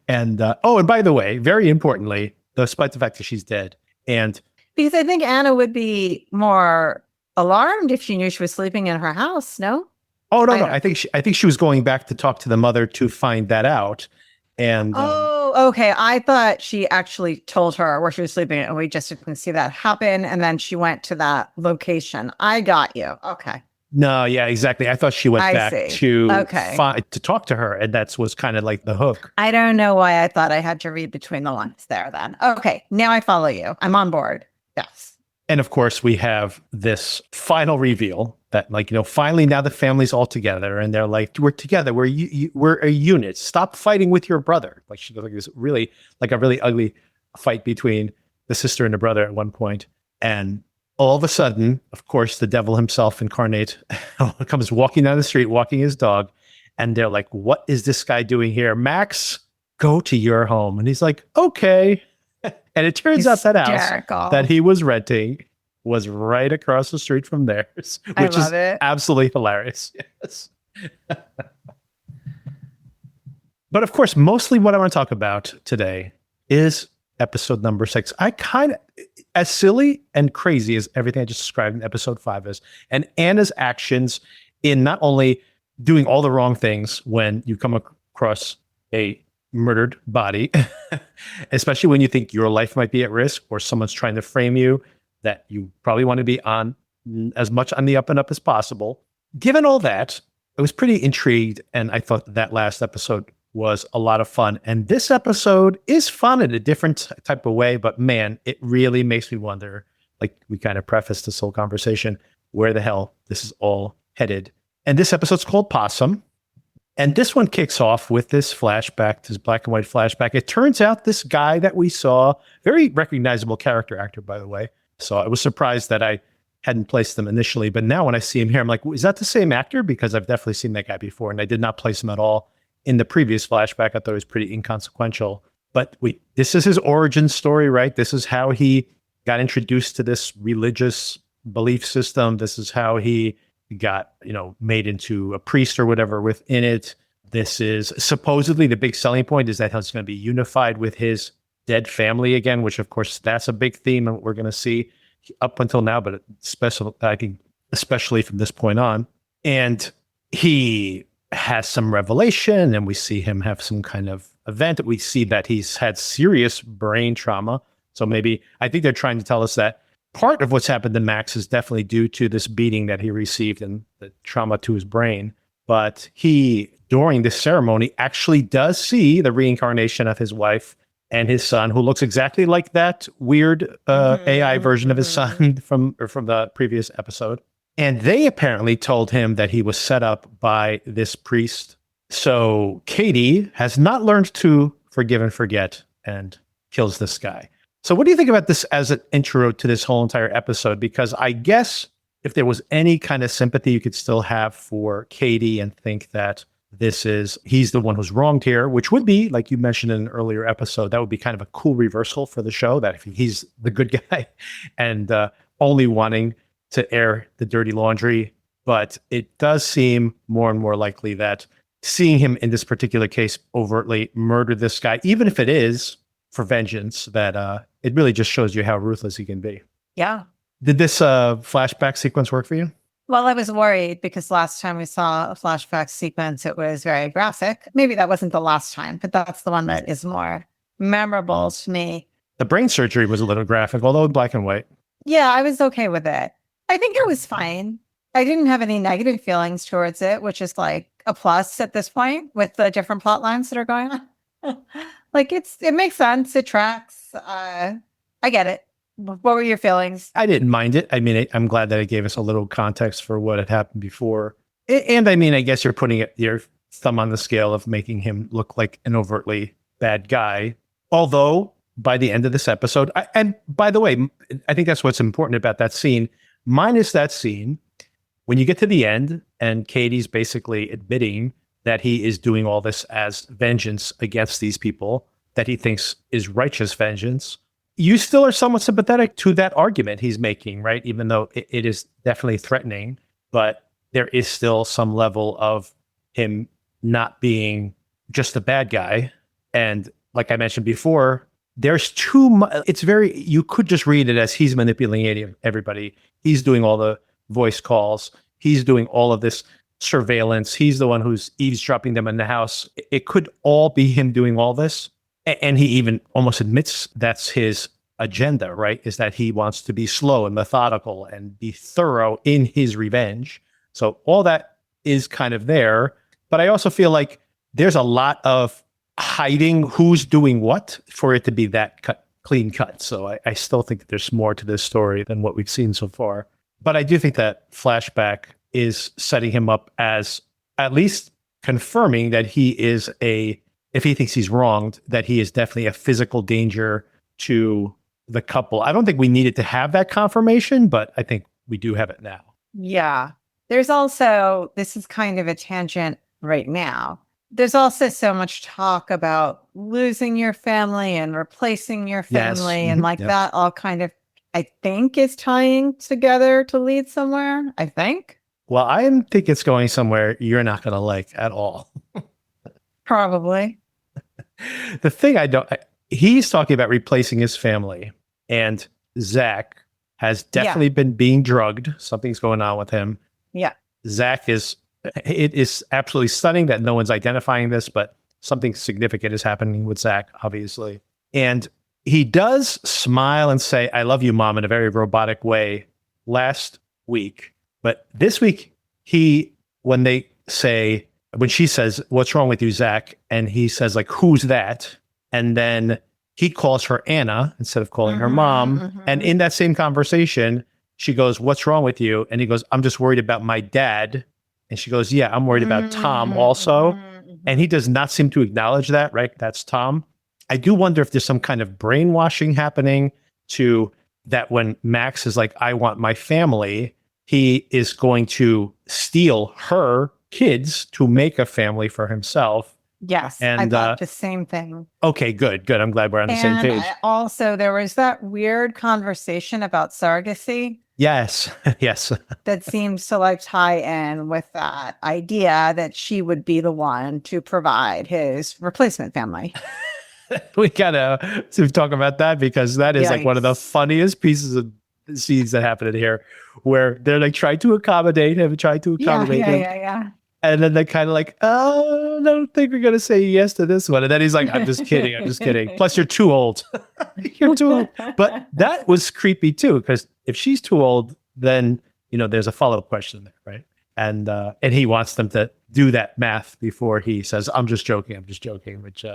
And, and by the way, very importantly, despite the fact that she's dead, And Because I think Anna would be more alarmed if she knew she was sleeping in her house. No? oh no, I no, don't. I think she was going back to talk to the mother to find that out. And Oh, okay. I thought she actually told her where she was sleeping and we just didn't see that happen. And then she went to that location. I got you. Okay. no, yeah, exactly. I thought she went I back see. to Okay. to talk to her, and that's was kind of like the hook. I don't know why I thought I had to read between the lines there then. Okay. Now I follow you. I'm on board. Yes. And of course, we have this final reveal that, like, finally now the family's all together, and they're like, "We're together. We're a unit. Stop fighting with your brother." Like she goes like this really like a really ugly fight between the sister and the brother at one point, and all of a sudden, of course, the devil himself incarnate comes walking down the street, walking his dog, and they're like, "What is this guy doing here, Max? Go to your home." And he's like, "Okay." And it turns out that house Hysterical. that he was renting was right across the street from theirs, I which is love it. absolutely hilarious. Yes. But of course, mostly what I want to talk about today is episode number 6. I kind of, as silly and crazy as everything I just described in episode 5 is, and Anna's actions in not only doing all the wrong things when you come across a murdered body, especially when you think your life might be at risk or someone's trying to frame you, that you probably want to be on as much on the up and up as possible. Given all that, I was pretty intrigued, and I thought that last episode was a lot of fun. And this episode is fun in a different type of way, but man, it really makes me wonder, like we kind of prefaced this whole conversation, where the hell this is all headed. And this episode's called Possum. And this one kicks off with this flashback, this black and white flashback. It turns out this guy that we saw, very recognizable character actor, by the way. So I was surprised that I hadn't placed him initially. But now when I see him here, I'm like, is that the same actor? Because I've definitely seen that guy before, and I did not place him at all in the previous flashback. I thought it was pretty inconsequential. But this is his origin story, right? This is how he got introduced to this religious belief system. This is how he got, made into a priest or whatever within it. This is supposedly the big selling point is that he's going to be unified with his dead family again, which of course that's a big theme and we're going to see up until now, but I think especially from this point on. And he has some revelation, and we see him have some kind of event. We see that he's had serious brain trauma. So maybe I think they're trying to tell us that part of what's happened to Max is definitely due to this beating that he received and the trauma to his brain. But he, during this ceremony, actually does see the reincarnation of his wife and his son, who looks exactly like that weird AI version of his son from the previous episode. And they apparently told him that he was set up by this priest. So Katie has not learned to forgive and forget and kills this guy. So what do you think about this as an intro to this whole entire episode? Because I guess if there was any kind of sympathy you could still have for Katie and think that he's the one who's wronged here, which would be, like you mentioned in an earlier episode, that would be kind of a cool reversal for the show, that if he's the good guy and only wanting to air the dirty laundry. But it does seem more and more likely that seeing him in this particular case overtly murder this guy, even if it is for vengeance, that it really just shows you how ruthless he can be. Yeah. Did this flashback sequence work for you? Well, I was worried because last time we saw a flashback sequence, it was very graphic. Maybe that wasn't the last time, but that's the one that is more memorable to me. The brain surgery was a little graphic, although in black and white. Yeah, I was okay with it. I think it was fine. I didn't have any negative feelings towards it, which is like a plus at this point with the different plot lines that are going on. Like it makes sense. It tracks. I get it. What were your feelings? I didn't mind it. I mean, I'm glad that it gave us a little context for what had happened before. And I mean, I guess you're putting your thumb on the scale of making him look like an overtly bad guy. Although by the end of this episode, and by the way, I think that's what's important about that scene, minus that scene, when you get to the end and Katie's basically admitting that he is doing all this as vengeance against these people that he thinks is righteous vengeance, you still are somewhat sympathetic to that argument he's making, right? Even though it is definitely threatening, but there is still some level of him not being just a bad guy. And like I mentioned before, there's too much. It's very, you could just read it as he's manipulating everybody. He's doing all the voice calls. He's doing all of this surveillance. He's the one who's eavesdropping them in the house. It could all be him doing all this. And he even almost admits that's his agenda, right? Is that he wants to be slow and methodical and be thorough in his revenge. So all that is kind of there. But I also feel like there's a lot of hiding who's doing what for it to be that clean cut. So I still think that there's more to this story than what we've seen so far. But I do think that Flashback is setting him up as at least confirming that he is if he thinks he's wronged, that he is definitely a physical danger to the couple. I don't think we needed to have that confirmation, but I think we do have it now. Yeah. There's also, this is kind of a tangent right now. There's also so much talk about losing your family and replacing your family. Yes. And like that all kind of, I think, is tying together to lead somewhere. I think. Well, I think it's going somewhere you're not going to like at all. Probably. The thing he's talking about replacing his family, and Zach has definitely been being drugged. Something's going on with him. Yeah. It is absolutely stunning that no one's identifying this, but something significant is happening with Zach, obviously. And he does smile and say, "I love you, Mom," in a very robotic way last week. But this week, when she says, "What's wrong with you, Zach?" And he says, like, "Who's that?" And then he calls her Anna instead of calling her mom. Mm-hmm. And in that same conversation, she goes, "What's wrong with you?" And he goes, "I'm just worried about my dad." And she goes, "Yeah, I'm worried about Tom also." And he does not seem to acknowledge that, right? That's Tom. I do wonder if there's some kind of brainwashing happening to that when Max is like, "I want my family," he is going to steal her kids to make a family for himself. Yes, and I thought the same thing. Okay, good. I'm glad we're on the same page. Also, there was that weird conversation about surrogacy. Yes, yes. That seems to like tie in with that idea that she would be the one to provide his replacement family. We gotta talk about that because that is like one of the funniest pieces of scenes that happen in here, where they're like trying to accommodate him. Yeah. And then they're kind of like, "Oh, I don't think we're going to say yes to this one." And then he's like, I'm just kidding. Plus, you're too old. You're too old. But that was creepy, too, because if she's too old, then, there's a follow-up question there, right? And he wants them to do that math before he says, I'm just joking, which,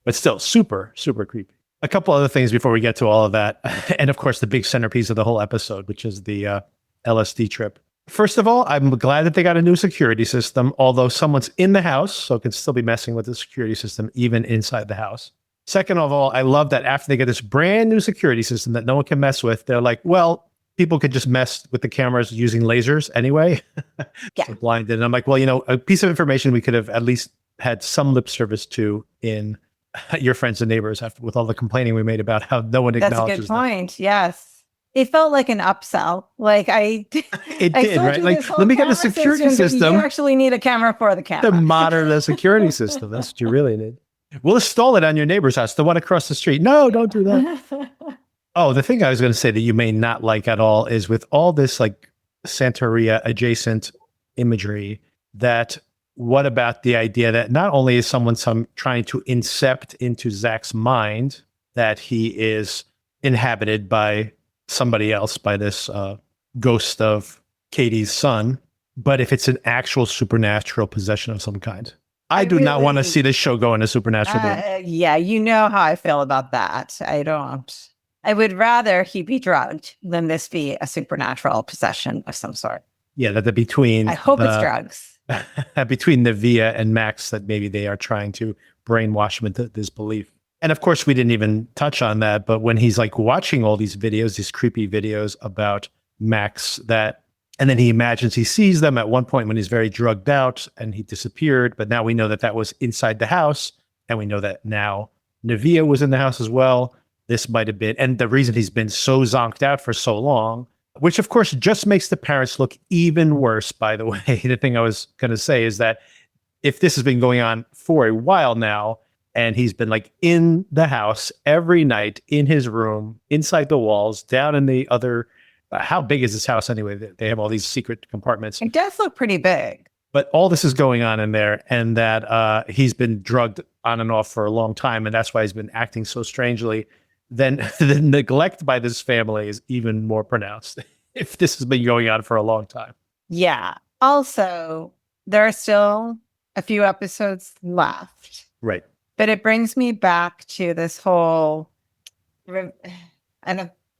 but still super, super creepy. A couple other things before we get to all of that. And, of course, the big centerpiece of the whole episode, which is the LSD trip. First of all, I'm glad that they got a new security system, although someone's in the house, so can still be messing with the security system even inside the house. Second of all, I love that after they get this brand new security system that no one can mess with, they're like, well, people could just mess with the cameras using lasers anyway. Yeah. So blinded. And I'm like, well, a piece of information we could have at least had some lip service to in Your Friends and Neighbors with all the complaining we made about how no one acknowledges. That's a good point. Yes. It felt like an upsell. Like it did, right? Like, let me get a security system. You actually need a camera for the camera. The modern security system. That's what you really need. We'll install it on your neighbor's house, the one across the street. No, don't do that. Oh, the thing I was going to say that you may not like at all is with all this like Santeria adjacent imagery, that what about the idea that not only is someone trying to incept into Zach's mind that he is inhabited by somebody else, by this ghost of Katie's son, but if it's an actual supernatural possession of some kind. I do not want to see this show go into supernatural. Yeah, you know how I feel about that. I don't. I would rather he be drugged than this be a supernatural possession of some sort. Yeah, that between... I hope it's drugs. Between Nevia and Max, that maybe they are trying to brainwash him into this belief. And of course, we didn't even touch on that, but when he's like watching all these videos, these creepy videos about Max, and then he imagines he sees them at one point when he's very drugged out and he disappeared. But now we know that was inside the house. And we know that now Nevia was in the house as well. This might have been, and the reason he's been so zonked out for so long, which of course just makes the parents look even worse, by the way. The thing I was going to say is that if this has been going on for a while now, And he's been like in the house every night, in his room, inside the walls, down in the other. How big is this house anyway? They have all these secret compartments. It does look pretty big. But all this is going on in there, and that he's been drugged on and off for a long time, and that's why he's been acting so strangely. Then the neglect by this family is even more pronounced if this has been going on for a long time. Yeah. Also, there are still a few episodes left. Right. But it brings me back to this whole, and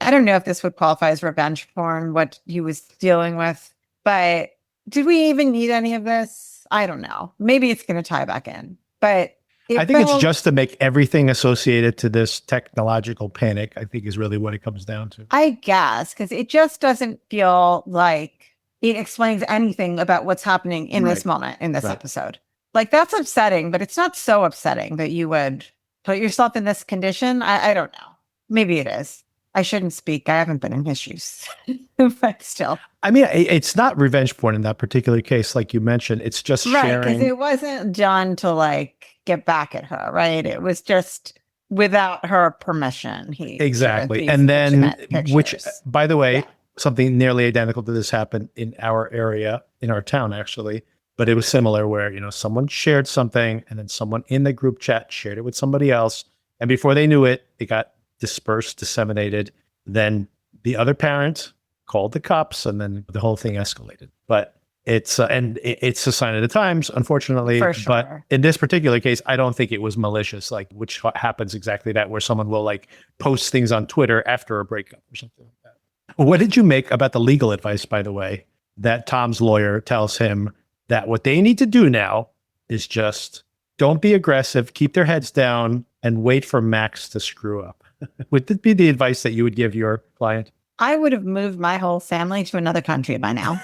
I don't know if this would qualify as revenge porn, what he was dealing with, but did we even need any of this? I don't know. Maybe it's going to tie back in, but I think it's just to make everything associated to this technological panic, I think is really what it comes down to. I guess, because it just doesn't feel like it explains anything about what's happening in this moment, in this episode. Like, that's upsetting, but it's not so upsetting that you would put yourself in this condition. I don't know. Maybe it is. I shouldn't speak. I haven't been in his shoes, but still. I mean, it's not revenge porn in that particular case, like you mentioned. It's just sharing. Because it wasn't done to like get back at her, right? It was just without her permission. Exactly. And then, which, by the way, something nearly identical to this happened in our area, in our town, actually. But it was similar where, someone shared something and then someone in the group chat shared it with somebody else. And before they knew it, it got dispersed, disseminated. Then the other parent called the cops and then the whole thing escalated. But it's a sign of the times, unfortunately. For sure. But in this particular case, I don't think it was malicious, which happens exactly that, where someone will post things on Twitter after a breakup or something like that. What did you make about the legal advice, by the way, that Tom's lawyer tells him that what they need to do now is just don't be aggressive, keep their heads down, and wait for Max to screw up? Would that be the advice that you would give your client? I would have moved my whole family to another country by now.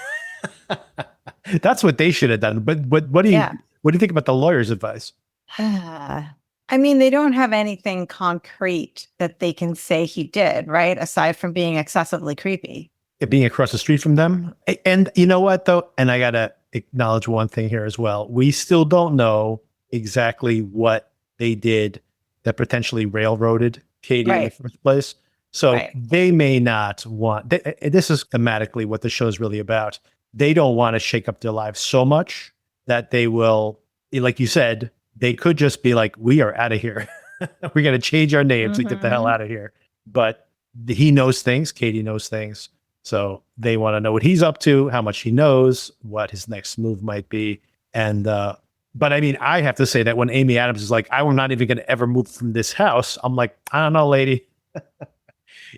That's what they should have done. But what do you think about the lawyer's advice? I mean, they don't have anything concrete that they can say he did, right? Aside from being excessively creepy. It being across the street from them. And you know what, though? And I got to acknowledge one thing here as well. We still don't know exactly what they did that potentially railroaded Katie in the first place. So they may not want, this is thematically what the show is really about. They don't want to shake up their lives so much that they will, like you said, they could just be like, we are out of here. We're going to change our names and get the hell out of here. But he knows things. Katie knows things. So they want to know what he's up to, how much he knows, what his next move might be. And, but I mean, I have to say that when Amy Adams is like, I'm not even going to ever move from this house. I'm like, I don't know, lady.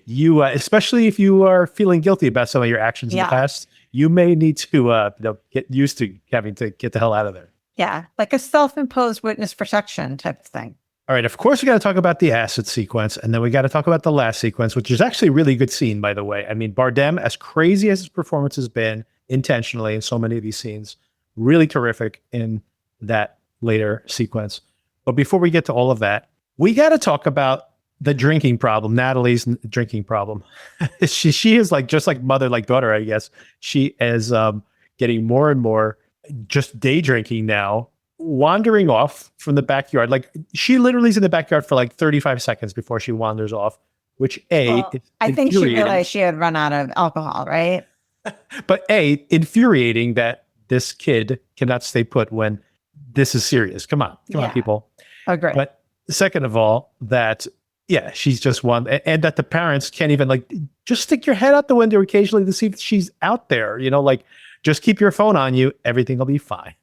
You, especially if you are feeling guilty about some of your actions in the past, you may need to get used to having to get the hell out of there. Yeah, like a self-imposed witness protection type of thing. All right, of course, we got to talk about the acid sequence, and then we got to talk about the last sequence, which is actually a really good scene, by the way. I mean, Bardem, as crazy as his performance has been intentionally in so many of these scenes, really terrific in that later sequence. But before we get to all of that, we got to talk about the drinking problem, Natalie's drinking problem. She is just like mother, like daughter, I guess. She is getting more and more just day drinking now, wandering off from the backyard. Like, she literally is in the backyard for 35 seconds before she wanders off, which I think she realized she had run out of alcohol, right? But infuriating that this kid cannot stay put when this is serious. Come on, people. Agree. But second of all, that she's just one, and that the parents can't even just stick your head out the window occasionally to see if she's out there. Just keep your phone on you. Everything will be fine.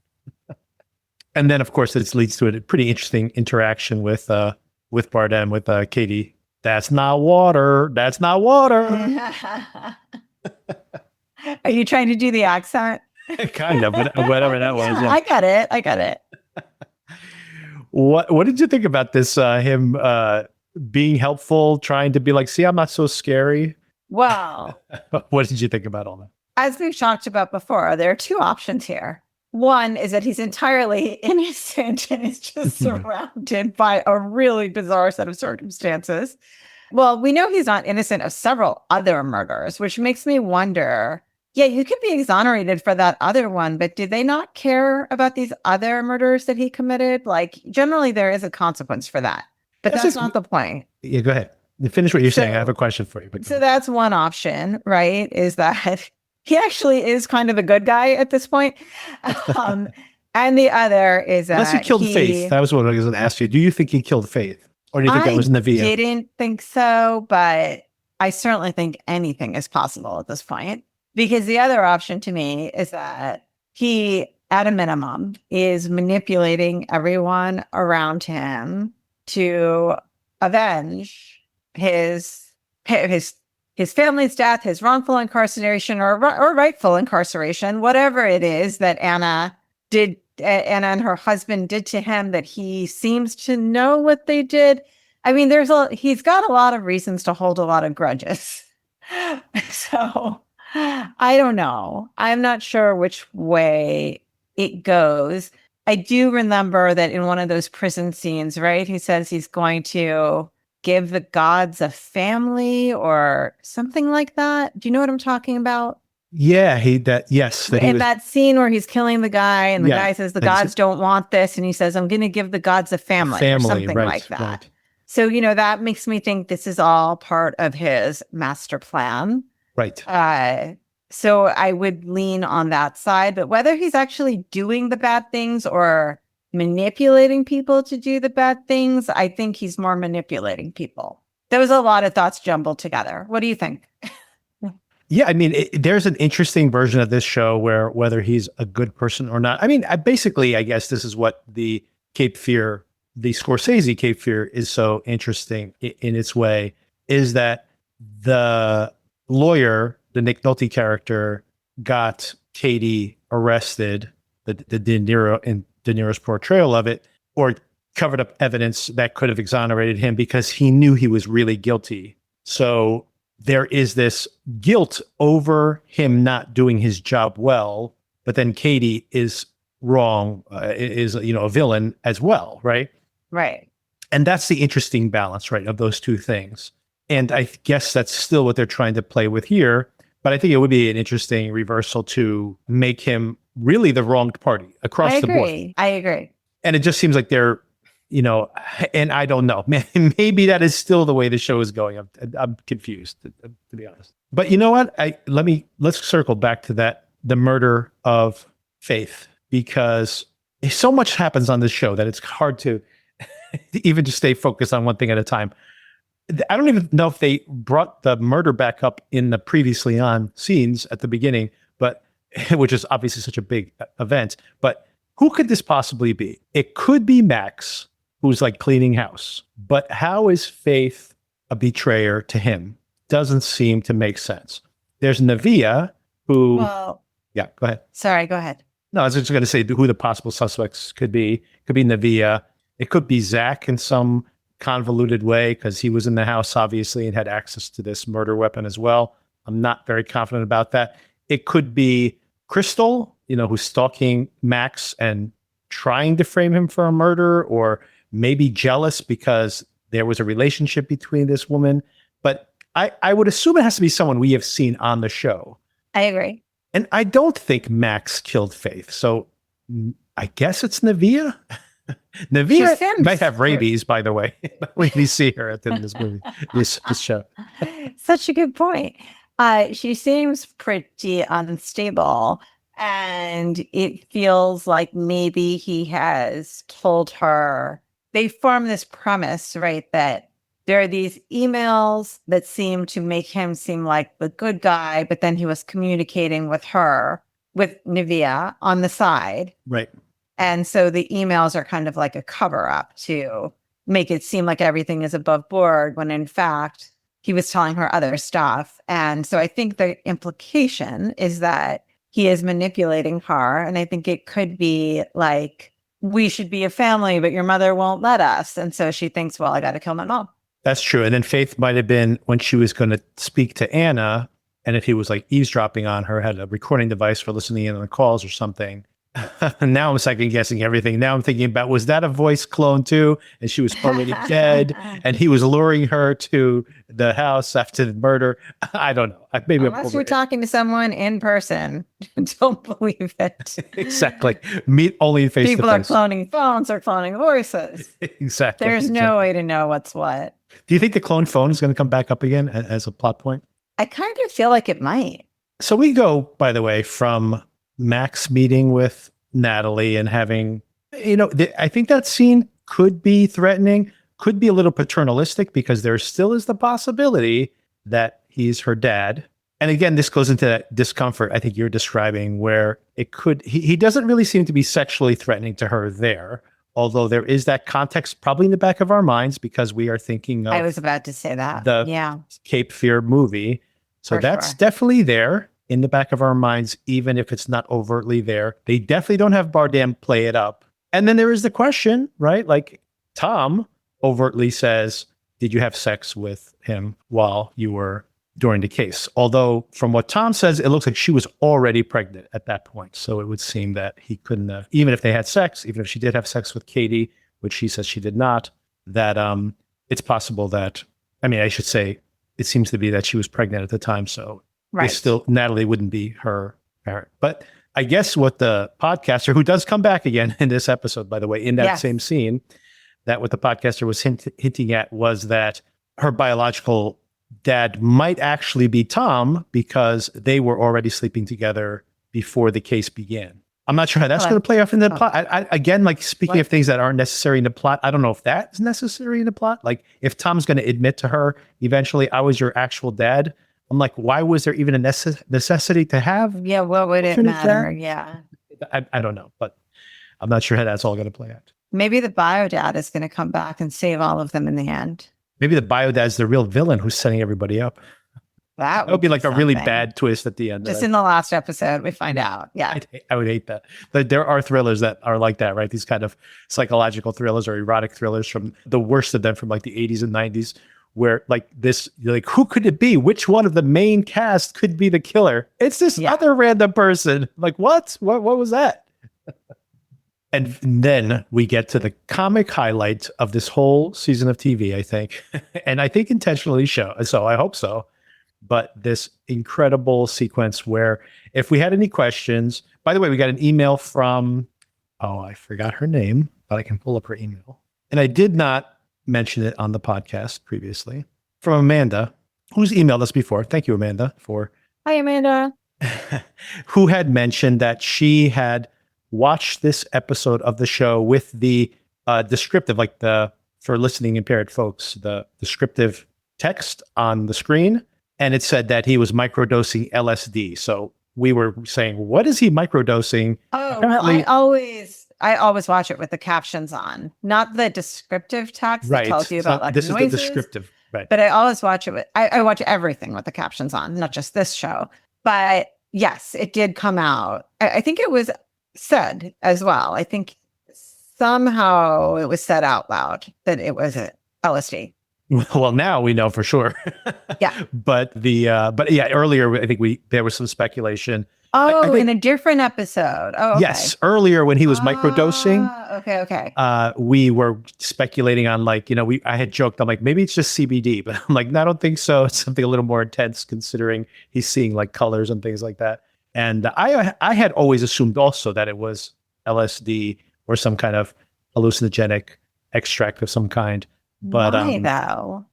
And then, of course, this leads to a pretty interesting interaction with Bardem, with Katie. That's not water. That's not water. Are you trying to do the accent? Kind of, whatever that was. Yeah. I got it. What did you think about this? Him being helpful, trying to be like, see, I'm not so scary. Well, what did you think about all that? As we've talked about before, there are two options here. One is that he's entirely innocent and is just surrounded by a really bizarre set of circumstances. Well, we know he's not innocent of several other murders, which makes me wonder Yeah, you could be exonerated for that other one, but did they not care about these other murders that he committed? Like, generally, there is a consequence for that, but that's not the point. Yeah, go ahead. Finish what you're saying. I have a So, question for you. so that's one option, right? Is that he actually is kind of a good guy at this point. Um, and the other is Unless he that killed Faith. That was what I was going to ask you. Do you think he killed Faith? Or do you think that was Nevia? I didn't think so, but I certainly think anything is possible at this point. Because the other option to me is that he, at a minimum, is manipulating everyone around him to avenge his family's death, his wrongful incarceration or rightful incarceration, whatever it is that Anna and her husband did to him, that he seems to know what they did. I mean, he's got a lot of reasons to hold a lot of grudges. So I don't know. I'm not sure which way it goes. I do remember that in one of those prison scenes, right? He says he's going to give the gods a family or something like that. Do you know what I'm talking about? Yeah, that scene where he's killing the guy and the guy says the gods don't want this. And he says, I'm going to give the gods a family or something like that. Right. So, that makes me think this is all part of his master plan. Right. So I would lean on that side, but whether he's actually doing the bad things or manipulating people to do the bad things, I think he's more manipulating people. There was a lot of thoughts jumbled together. What do you think? Yeah, I mean, there's an interesting version of this show where whether he's a good person or not. I mean, I guess this is what the Scorsese Cape Fear is so interesting in its way, is that the lawyer, the Nick Nolte character, got Katie arrested, the De Niro's portrayal of it, or covered up evidence that could have exonerated him because he knew he was really guilty. So there is this guilt over him not doing his job well, but then Katie is wrong, is a villain as well, right? Right. And that's the interesting balance, right, of those two things. And I guess that's still what they're trying to play with here. But I think it would be an interesting reversal to make him really the wronged party across the board. I agree. And it just seems like they're, and I don't know, maybe that is still the way the show is going. I'm confused, to be honest. But you know what? Let's circle back to the murder of Faith, because so much happens on this show that it's hard to even just stay focused on one thing at a time. I don't even know if they brought the murder back up in the previously on scenes at the beginning, but which is obviously such a big event. But who could this possibly be? It could be Max, who's like cleaning house. But how is Faith a betrayer to him? Doesn't seem to make sense. There's Nevia, who... Well, yeah, go ahead. Sorry, go ahead. No, I was just going to say who the possible suspects could be. Could be Nevia. It could be Zach in some convoluted way, because he was in the house, obviously, and had access to this murder weapon as well. I'm not very confident about that. It could be Crystal, who's stalking Max and trying to frame him for a murder, or maybe jealous because there was a relationship between this woman. But I would assume it has to be someone we have seen on the show. I agree. And I don't think Max killed Faith. So I guess it's Nevia. Nevia might have rabies, by the way, when we see her at the end of this movie, this show. Such a good point. She seems pretty unstable, and it feels like maybe he has told her. They form this premise, right, that there are these emails that seem to make him seem like the good guy, but then he was communicating with her, with Nevia on the side. Right. And so the emails are kind of like a cover up to make it seem like everything is above board, when in fact he was telling her other stuff. And so I think the implication is that he is manipulating her. And I think it could be like, we should be a family, but your mother won't let us. And so she thinks, well, I got to kill my mom. That's true. And then Faith might have been, when she was going to speak to Anna, and if he was like eavesdropping on her, had a recording device for listening in on the calls or something, Now I'm second guessing everything. Now I'm thinking about, was that a voice clone too? And she was already dead and he was luring her to the house after the murder. I don't know. Maybe I'm Unless over you're it. talking to someone in person, don't believe it. Exactly. Meet only face People to are face. cloning phones or cloning voices. Exactly. There's no way to know what's what. Do you think the clone phone is going to come back up again as a plot point? I kind of feel like it might. So we go, by the way, from Max meeting with Natalie and having, I think that scene could be threatening, could be a little paternalistic because there still is the possibility that he's her dad. And again, this goes into that discomfort I think you're describing where it could, he doesn't really seem to be sexually threatening to her there. Although there is that context probably in the back of our minds because we are thinking of I was about to say that. the Cape Fear movie. So that's definitely there in the back of our minds, even if it's not overtly there. They definitely don't have Bardem play it up. And then there is the question, right? Like Tom overtly says, did you have sex with him while you were during the case? Although from what Tom says, it looks like she was already pregnant at that point. So it would seem that he couldn't have, even if they had sex, even if she did have sex with Katie, which she says she did not, that it's possible that, I should say, it seems to be that she was pregnant at the time. So Natalie wouldn't be her parent. But I guess what the podcaster, who does come back again in this episode, by the way, in that same scene, that what the podcaster was hinting at was that her biological dad might actually be Tom because they were already sleeping together before the case began. I'm not sure how that's going to play off in the plot. I again, like speaking of things that aren't necessary in the plot, I don't know if that is necessary in the plot. Like if Tom's going to admit to her eventually, I was your actual dad. I'm like, why was there even a necessity to have? Yeah, what would it matter? Yeah. I don't know, but I'm not sure how that's all going to play out. Maybe the bio dad is going to come back and save all of them in the end. Maybe the bio dad's the real villain who's setting everybody up. That would be like something. A really bad twist at the end. Just in the last episode, we find out. Yeah. I would hate that. But there are thrillers that are like that, right? These kind of psychological thrillers or erotic thrillers from the worst of them from like the 80s and 90s, where like this, you're like, who could it be? Which one of the main cast could be the killer? It's this other random person. Like, what? What was that? And then we get to the comic highlight of this whole season of TV, I think. And I think intentionally so I hope so. But this incredible sequence where if we had any questions, by the way, we got an email from, I forgot her name, but I can pull up her email. And I did not mention it on the podcast previously, from Amanda, who's emailed us before. Thank you, Amanda, Hi, Amanda. who had mentioned that she had watched this episode of the show with the descriptive, like for listening impaired folks, the descriptive text on the screen. And it said that he was microdosing LSD. So we were saying, what is he microdosing? Oh, apparently, well, I always watch it with the captions on, not the descriptive text that tells you about like this noises. Is the descriptive, right? But I always watch it I watch everything with the captions on, not just this show. But yes, it did come out. I think it was said as well. I think somehow it was said out loud that it was LSD. Well, now we know for sure. Yeah. But earlier I think there was some speculation. Oh, I think, in a different episode. Oh, okay. Yes. Earlier when he was microdosing. Okay. We were speculating on I had joked, I'm like, maybe it's just CBD, but I'm like, no, I don't think so. It's something a little more intense considering he's seeing like colors and things like that. And I had always assumed also that it was LSD or some kind of hallucinogenic extract of some kind. But why though?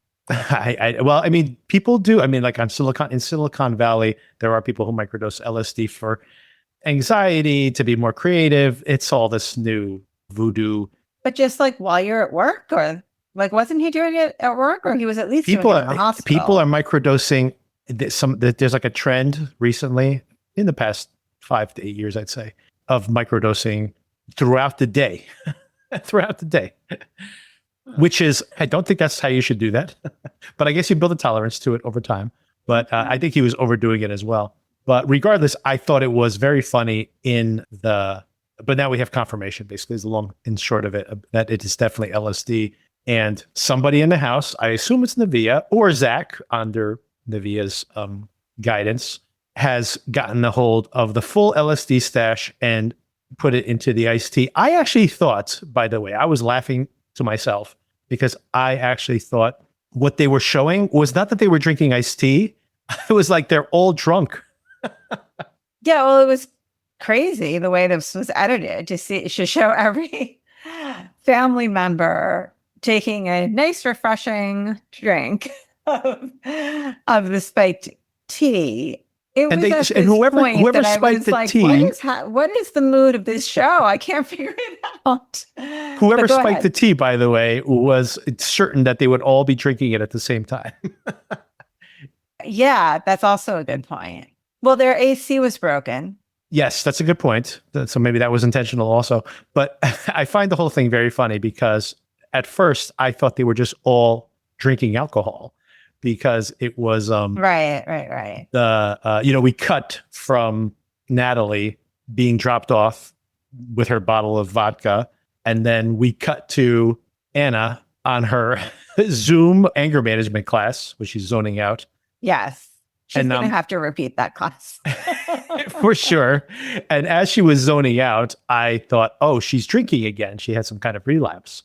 People do. Like in Silicon Valley, there are people who microdose LSD for anxiety, to be more creative. It's all this new voodoo. But just like while you're at work, or like, wasn't he doing it at work, or he was at least doing it in the hospital? People are microdosing. There's like a trend recently in the past 5 to 8 years, I'd say, of microdosing throughout the day. Which is, I don't think that's how you should do that. But I guess you build a tolerance to it over time. But I think he was overdoing it as well. But regardless, I thought it was very funny but now we have confirmation, basically, is the long and short of it, that it is definitely LSD. And somebody in the house, I assume it's Nevia or Zach under Nevia's guidance, has gotten a hold of the full LSD stash and put it into the iced tea. I actually thought, by the way, I was laughing to myself because I actually thought what they were showing was not that they were drinking iced tea. It was like they're all drunk. Yeah, well, it was crazy the way this was edited to show every family member taking a nice, refreshing drink of the spiked tea. It was at this point that I was like, what is the mood of this show? I can't figure it out. Whoever spiked the tea, by the way, was certain that they would all be drinking it at the same time. Yeah, that's also a good point. Well, their AC was broken. Yes, that's a good point. So maybe that was intentional also. But I find the whole thing very funny because at first I thought they were just all drinking alcohol because it was right. We cut from Natalie being dropped off with her bottle of vodka, and then we cut to Anna on her Zoom anger management class, which she's zoning out. Yes. She's going to have to repeat that class. For sure. And as she was zoning out, I thought, oh, she's drinking again. She had some kind of relapse.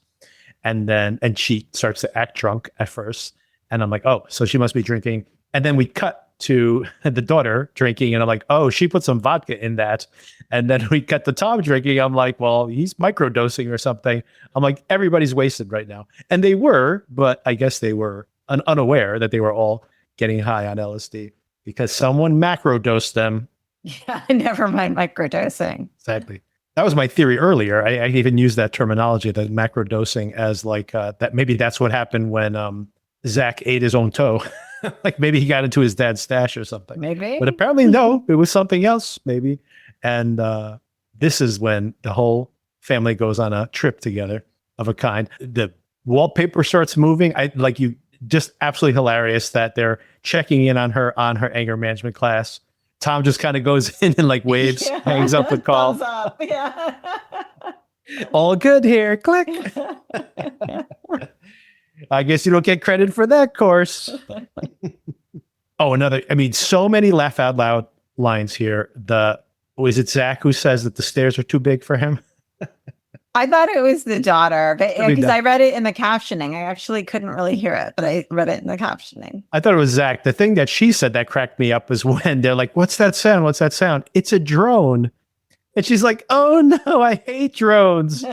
And she starts to act drunk at first. And I'm like, oh, so she must be drinking. And then we cut to the daughter drinking. And I'm like, oh, she put some vodka in that. And then we cut to Tom drinking. I'm like, well, he's microdosing or something. I'm like, everybody's wasted right now. And they were, but I guess they were unaware that they were all getting high on LSD because someone macrodosed them. Yeah, never mind microdosing. Exactly. That was my theory earlier. I even used that terminology, the macrodosing, as like that. Maybe that's what happened when Zach ate his own toe. Like maybe he got into his dad's stash or something. Maybe. But apparently, no, it was something else, maybe. And this is when the whole family goes on a trip together of a kind. The wallpaper starts moving. Just absolutely hilarious that they're checking in on her anger management class. Tom just kind of goes in and like waves, hangs up the call. Thumbs up. Yeah. All good here. Click. I guess you don't get credit for that course. So many laugh out loud lines here. Was it Zach who says that the stairs are too big for him? I thought it was the daughter, but because I read it in the captioning, I actually couldn't really hear it, but I read it in the captioning. I thought it was Zach. The thing that she said that cracked me up was when they're like, "What's that sound? What's that sound?" It's a drone, and she's like, "Oh no, I hate drones."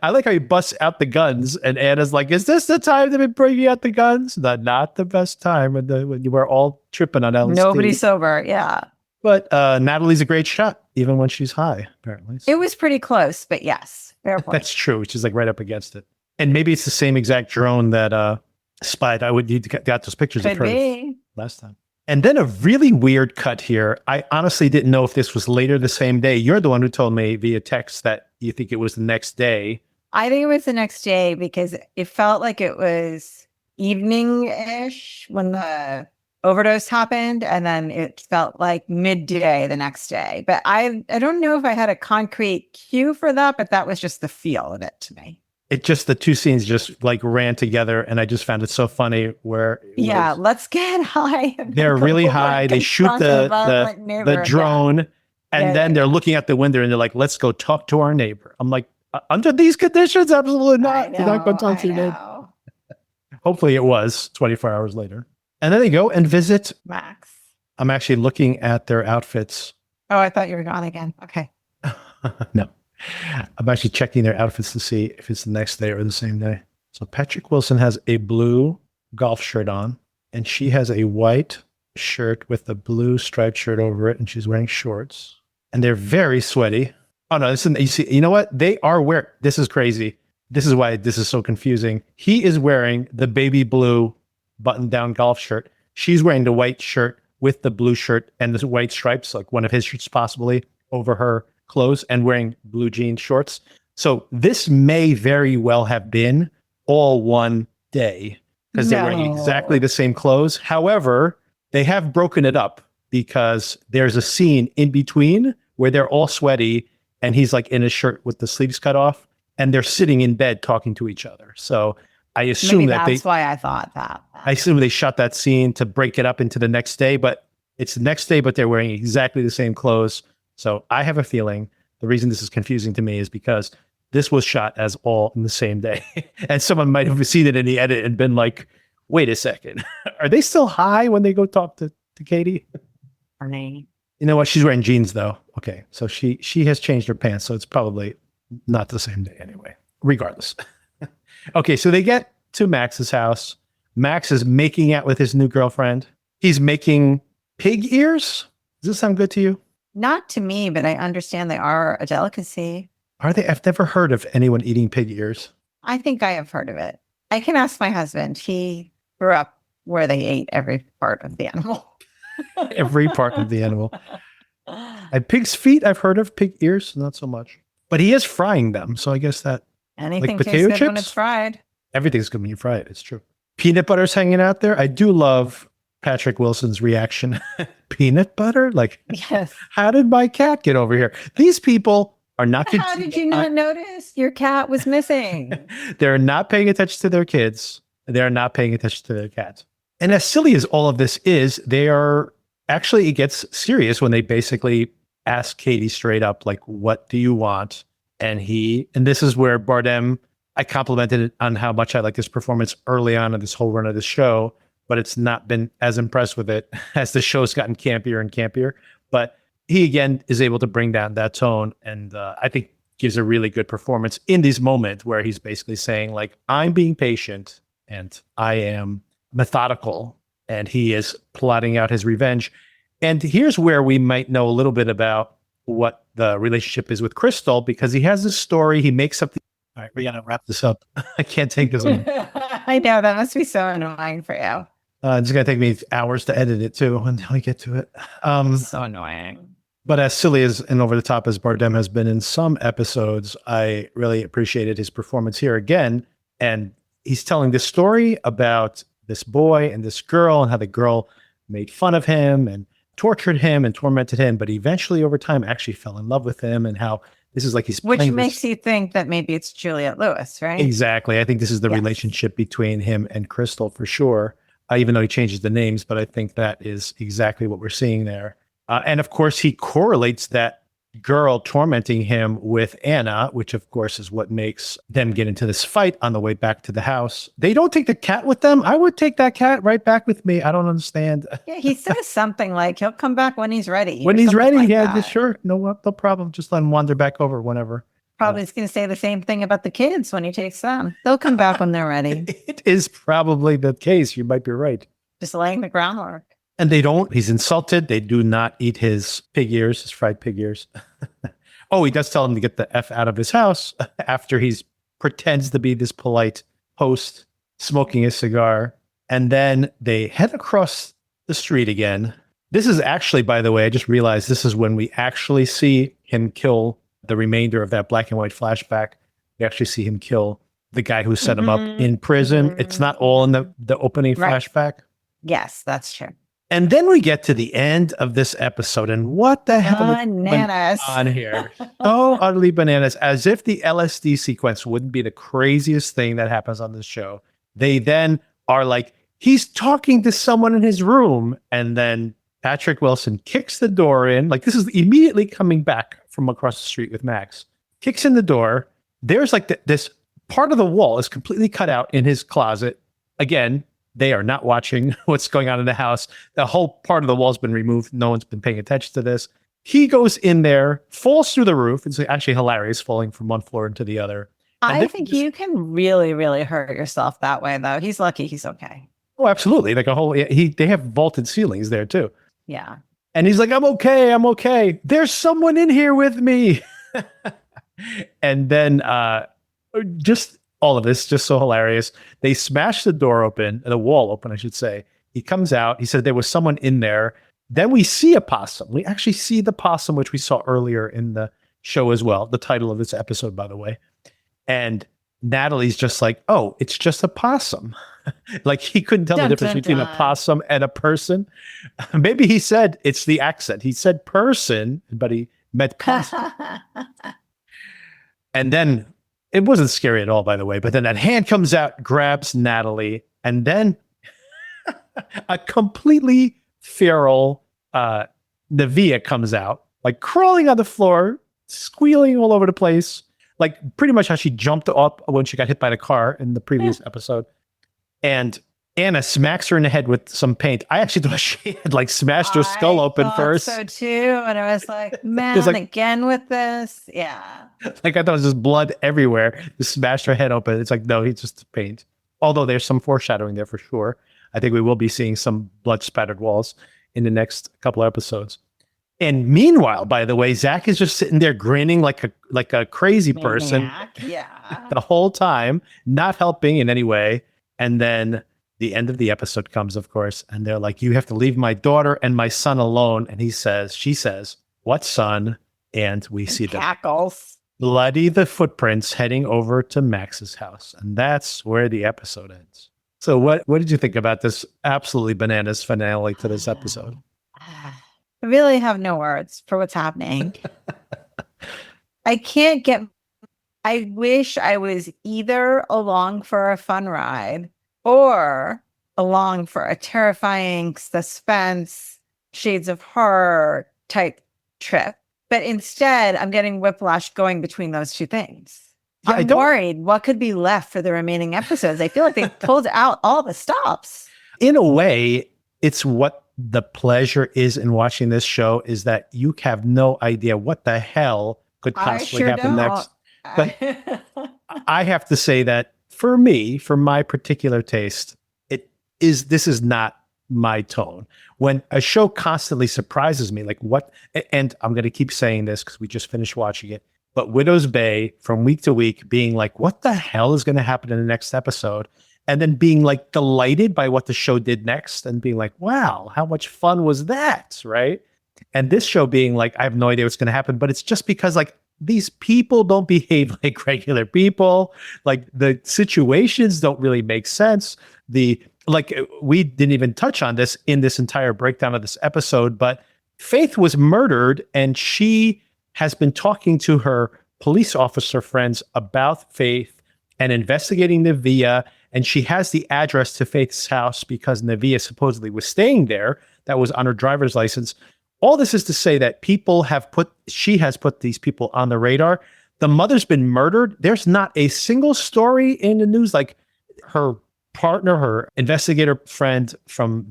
I like how he busts out the guns, and Anna's like, "Is this the time to be bringing out the guns?" Not the best time when you were all tripping on LSD. Nobody's sober, yeah. But Natalie's a great shot, even when she's high, apparently. It was pretty close, but yes, fair point. That's true. She's like right up against it. And maybe it's the same exact drone that spied. Got those pictures of her last time. And then a really weird cut here. I honestly didn't know if this was later the same day. You're the one who told me via text that you think it was the next day. I think it was the next day because it felt like it was evening-ish when the overdose happened, and then it felt like midday the next day. But I don't know if I had a concrete cue for that, but that was just the feel of it to me. The two scenes just like ran together, and I just found it so funny where let's get high. They're really high. They shoot the drone, and then they're looking out the window and they're like, "Let's go talk to our neighbor." I'm like, under these conditions, absolutely not. You're not going to talk to your neighbor. Hopefully it was 24 hours later. And then they go and visit Max. I'm actually looking at their outfits. Oh, I thought you were gone again. Okay. No. I'm actually checking their outfits to see if it's the next day or the same day. So Patrick Wilson has a blue golf shirt on, and she has a white shirt with a blue striped shirt over it, and she's wearing shorts. And they're very sweaty. Oh, no, you know what? They are wearing, this is crazy. This is why this is so confusing. He is wearing the baby blue button-down golf shirt. She's wearing the white shirt with the blue shirt and the white stripes, like one of his shirts possibly, over her clothes, and wearing blue jean shorts. So this may very well have been all one day because they're wearing exactly the same clothes. However, they have broken it up because there's a scene in between where they're all sweaty and he's like in his shirt with the sleeves cut off, and they're sitting in bed talking to each other. So I assume that's why I thought that. I assume they shot that scene to break it up into the next day, but it's the next day, but they're wearing exactly the same clothes So I have a feeling the reason this is confusing to me is because this was shot as all in the same day. And someone might have seen it in the edit and been like, wait a second, are they still high when they go talk to Katie? Funny. You know what? She's wearing jeans though. Okay. So she has changed her pants. So it's probably not the same day anyway, regardless. Okay. So they get to Max's house. Max is making out with his new girlfriend. He's making pig ears. Does this sound good to you? Not to me, but I understand they are a delicacy. Are they? I've never heard of anyone eating pig ears. I think I have heard of it. I can ask my husband. He grew up where they ate every part of the animal. Every part of the animal. And pig's feet, I've heard of. Pig ears, not so much. But he is frying them. So I guess that Anything like tastes potato good when chips? it's fried. Everything's good when you fry it. It's true. Peanut butter's hanging out there. I do love Patrick Wilson's reaction. Peanut butter? Like, Yes. how did my cat get over here? These people are not. How did you not notice your cat was missing? They're not paying attention to their kids. They're not paying attention to their cats. And as silly as all of this is, they are actually, it gets serious when they basically ask Katie straight up, like, what do you want? And this is where Bardem, I complimented it on how much I like this performance early on in this whole run of the show, but it's not been as impressed with it as the show's gotten campier and campier. But he, again, is able to bring down that tone. And I think gives a really good performance in this moment where he's basically saying, like, I'm being patient and I am methodical, and he is plotting out his revenge. And here's where we might know a little bit about what the relationship is with Crystal, because he has this story. He makes up all right, we gotta wrap this up. I can't take this one. I know, that must be so annoying for you. It's gonna take me hours to edit it too until I get to it. So annoying. But as silly as and over the top as Bardem has been in some episodes, I really appreciated his performance here again. And he's telling this story about this boy and this girl and how the girl made fun of him and tortured him and tormented him, but eventually over time actually fell in love with him, and how this is like he's Which playing makes you think that maybe it's Juliette Lewis, right? Exactly. I think this is the Yes. relationship between him and Crystal for sure, even though he changes the names, but I think that is exactly what we're seeing there. And of course, he correlates that girl tormenting him with Anna, which of course is what makes them get into this fight on the way back to the house. They don't take the cat with them. I would take that cat right back with me. I don't understand. Yeah, he says something like he'll come back when he's ready. When or he's something ready, like yeah, that. sure. No problem. Just let him wander back over whenever. Probably he's going to say the same thing about the kids when he takes them. They'll come back when they're ready. It is probably the case. You might be right. Just laying the groundwork. And they don't. He's insulted. They do not eat his pig ears, his fried pig ears. Oh, he does tell him to get the F out of his house after he's pretends to be this polite host smoking a cigar. And then they head across the street again. This is actually, by the way, I just realized this is when we actually see him kill the remainder of that black and white flashback. We actually see him kill the guy who set him up in prison. It's not all in the opening flashback. Yes, that's true. And then we get to the end of this episode, and what the hell is Bananas. on here? So utterly bananas, as if the LSD sequence wouldn't be the craziest thing that happens on this show. They then are like, he's talking to someone in his room, and then Patrick Wilson kicks the door in. Like, this is immediately coming back from across the street with Max. Kicks in the door. There's like this part of the wall is completely cut out in his closet. Again, they are not watching what's going on in the house. The whole part of the wall's been removed. No one's been paying attention to this. He goes in there, falls through the roof. It's actually hilarious, falling from one floor into the other. I think you can really, really hurt yourself that way, though. He's lucky he's okay. Oh, absolutely. Like they have vaulted ceilings there too. Yeah. And he's like, I'm okay. There's someone in here with me. And then just all of this, just so hilarious. They smash the door open, the wall open, I should say. He comes out. He said there was someone in there. Then we see a possum. We actually see the possum, which we saw earlier in the show as well. The title of this episode, by the way. And Natalie's just like, oh, it's just a possum. Like he couldn't tell the difference between a possum and a person. Maybe he said it's the accent. He said person, but he meant possum. And then it wasn't scary at all, by the way. But then that hand comes out, grabs Natalie, and then a completely feral Nevia comes out like crawling on the floor, squealing all over the place, like pretty much how she jumped up when she got hit by the car in the previous episode. And Anna smacks her in the head with some paint. I actually thought she had like smashed her skull open first. So too, and I was like, man, like, again with this, yeah. Like I thought it was just blood everywhere. Just smashed her head open. It's like, no, he's just paint. Although there's some foreshadowing there for sure. I think we will be seeing some blood spattered walls in the next couple of episodes. And meanwhile, by the way, Zach is just sitting there grinning like a crazy person the whole time, not helping in any way. And then the end of the episode comes, of course, and they're like, you have to leave my daughter and my son alone. And she says, what son? And we see them bloody the footprints heading over to Max's house. And that's where the episode ends. So what did you think about this absolutely bananas finale to this episode? I really have no words for what's happening. I wish I was either along for a fun ride or along for a terrifying suspense, shades of horror type trip. But instead, I'm getting whiplash going between those two things. Yeah, I'm worried what could be left for the remaining episodes. I feel like they pulled out all the stops. In a way, it's what the pleasure is in watching this show is that you have no idea what the hell could possibly happen next. But I have to say that for me, for my particular taste, this is not my tone. When a show constantly surprises me, like what, and I'm going to keep saying this because we just finished watching it, but Widow's Bay from week to week being like, what the hell is going to happen in the next episode? And then being like delighted by what the show did next and being like, wow, how much fun was that? Right. And this show being like, I have no idea what's going to happen, but it's just because like these people don't behave like regular people. Like the situations don't really make sense. We didn't even touch on this in this entire breakdown of this episode, but Faith was murdered and she has been talking to her police officer friends about Faith and investigating Nevia. And she has the address to Faith's house because Nevia supposedly was staying there. That was on her driver's license. All this is to say that she has put these people on the radar. The mother's been murdered. There's not a single story in the news. Like her partner, her investigator friend from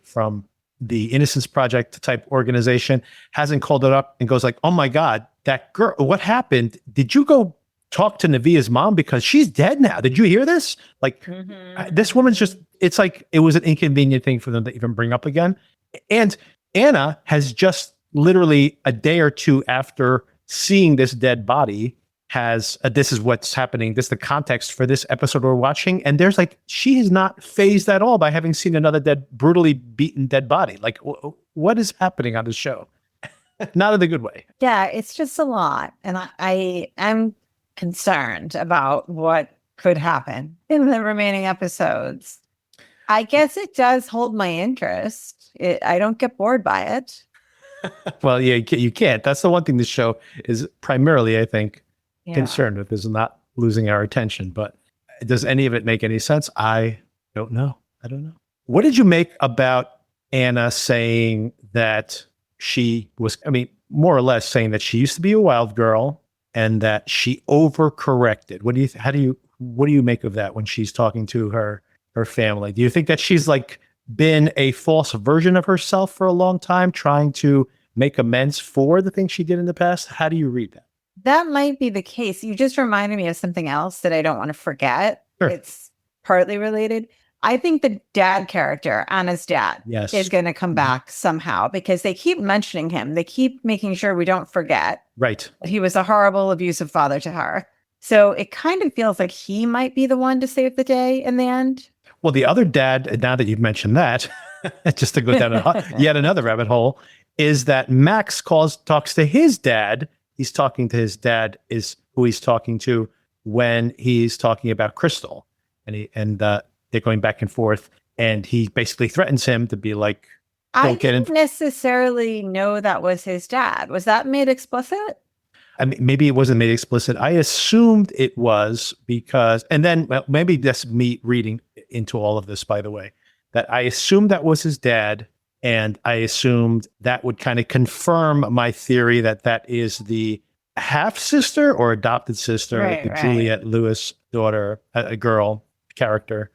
from the Innocence Project type organization hasn't called it up and goes like, oh my God, that girl, what happened? Did you go talk to Nevia's mom? Because she's dead now. Did you hear this? Like this woman's just, it's like, it was an inconvenient thing for them to even bring up again. And Anna has just literally a day or two after seeing this dead body this is what's happening. This is the context for this episode we're watching. And there's like, she is not fazed at all by having seen another brutally beaten dead body. Like what is happening on the show? Not in a good way. Yeah, it's just a lot. And I am concerned about what could happen in the remaining episodes. I guess it does hold my interest. I don't get bored by it. Well, yeah, you can't. That's the one thing this show is primarily, I think, concerned with, is not losing our attention. But does any of it make any sense? I don't know. What did you make about Anna saying that she was, more or less saying that she used to be a wild girl and that she overcorrected? What do you make of that when she's talking to her family? Do you think that she's like been a false version of herself for a long time, trying to make amends for the things she did in the past? How do you read that? That might be the case. You just reminded me of something else that I don't want to forget. Sure. It's partly related. I think the dad character, Anna's dad, is going to come back somehow because they keep mentioning him. They keep making sure we don't forget that he was a horrible, abusive father to her. So it kind of feels like he might be the one to save the day in the end. Well, the other dad, now that you've mentioned that, just to go down yet another rabbit hole, is that Max talks to his dad. He's talking to his dad is who he's talking to when he's talking about Crystal, and they're going back and forth, and he basically threatens him to be like, I didn't necessarily know that was his dad. Was that made explicit? Maybe it wasn't made explicit. I assumed it was because, and then maybe that's me reading into all of this, by the way, that I assumed that was his dad. And I assumed that would kind of confirm my theory that is the half sister or adopted sister, Right, the right. Juliette Lewis daughter, a girl character,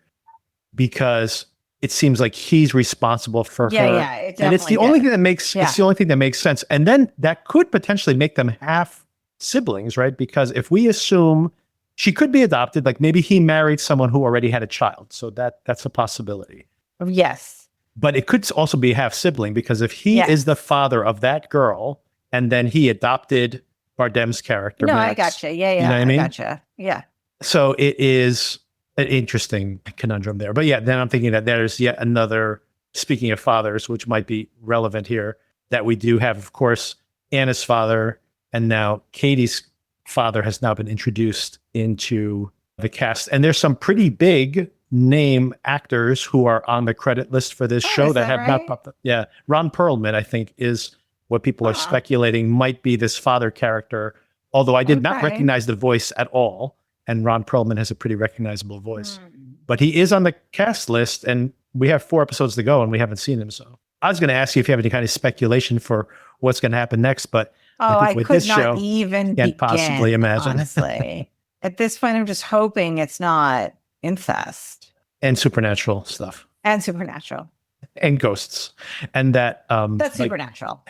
because it seems like he's responsible for Yeah, her. yeah. It And it's the definitely only did. thing that makes Yeah. it's the only thing that makes sense. And then that could potentially make them half siblings, right? Because if we assume she could be adopted, like maybe he married someone who already had a child. So that's a possibility. Yes. But it could also be half sibling, because if he Yes. is the father of that girl and then he adopted Bardem's character, No, I Max, gotcha. Yeah, yeah. you know what I mean? Gotcha. Yeah. So it is an interesting conundrum there. But yeah, then I'm thinking that there's yet another, speaking of fathers, which might be relevant here, that we do have, of course, Anna's father, and now Katie's father has now been introduced into the cast. And there's some pretty big name actors who are on the credit list for this show is that that have right? not popped up. Yeah. Ron Perlman, I think, is what people are speculating might be this father character, although I did not Okay. recognize the voice at all. And Ron Perlman has a pretty recognizable voice. Hmm. But he is on the cast list, and we have 4 episodes to go, and we haven't seen him. So I was going to ask you if you have any kind of speculation for what's going to happen next, but Oh, I I think with could this not show, even can't begin, possibly imagine. honestly. At this point, I'm just hoping it's not incest And supernatural stuff and supernatural. and ghosts, and that That's like, supernatural.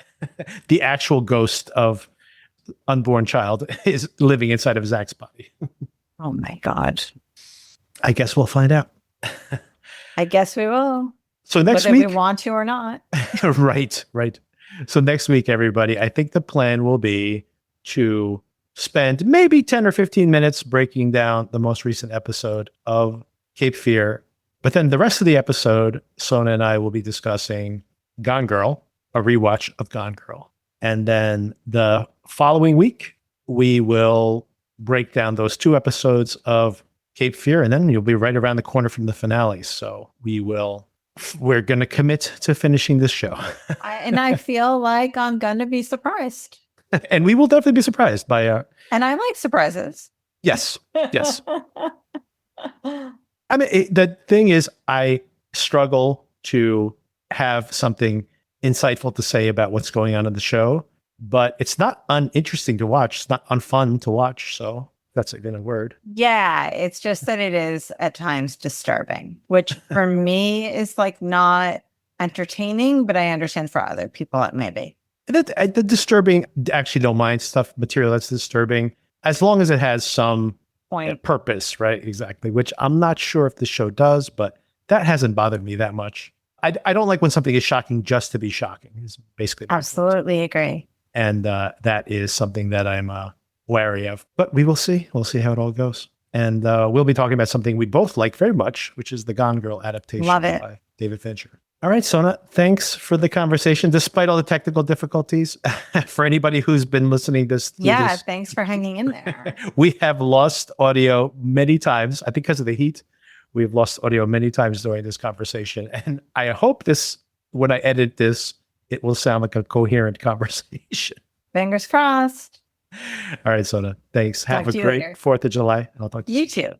the actual ghost of unborn child is living inside of Zach's body. Oh my God. I guess we'll find out. I guess we will. So next whether week, we want to or not. right. So next week, everybody, I think the plan will be to spend maybe 10 or 15 minutes breaking down the most recent episode of Cape Fear. But then the rest of the episode, Sona and I will be discussing Gone Girl, a rewatch of Gone Girl. And then the following week, we will break down those 2 episodes of Cape Fear, and then you'll be right around the corner from the finale. So we're going to commit to finishing this show. And I feel like I'm going to be surprised. And we will definitely be surprised by And I like surprises. yes. I mean, the thing is, I struggle to have something insightful to say about what's going on in the show, but it's not uninteresting to watch. It's not unfun to watch. So that's even a word. Yeah, it's just that it is at times disturbing, which for me is like not entertaining, but I understand for other people it may be. The disturbing, actually don't mind stuff, material that's disturbing, as long as it has some Point. purpose, right? Exactly, which I'm not sure if the show does, but that hasn't bothered me that much. I don't like when something is shocking just to be shocking, is basically my point. Absolutely agree. And that is something that I'm wary of. But we will see. We'll see how it all goes. And we'll be talking about something we both like very much, which is the Gone Girl adaptation Love it. by David Fincher. All right, Sona, thanks for the conversation, despite all the technical difficulties. For anybody who's been listening this, Yeah, thanks for hanging in there. we have lost audio many times. I think because of the heat, we've lost audio many times during this conversation. And I hope when I edit this, it will sound like a coherent conversation. Fingers crossed. All right, Sona, thanks. Have a to you great later. 4th of July. And I'll talk to you You soon. too.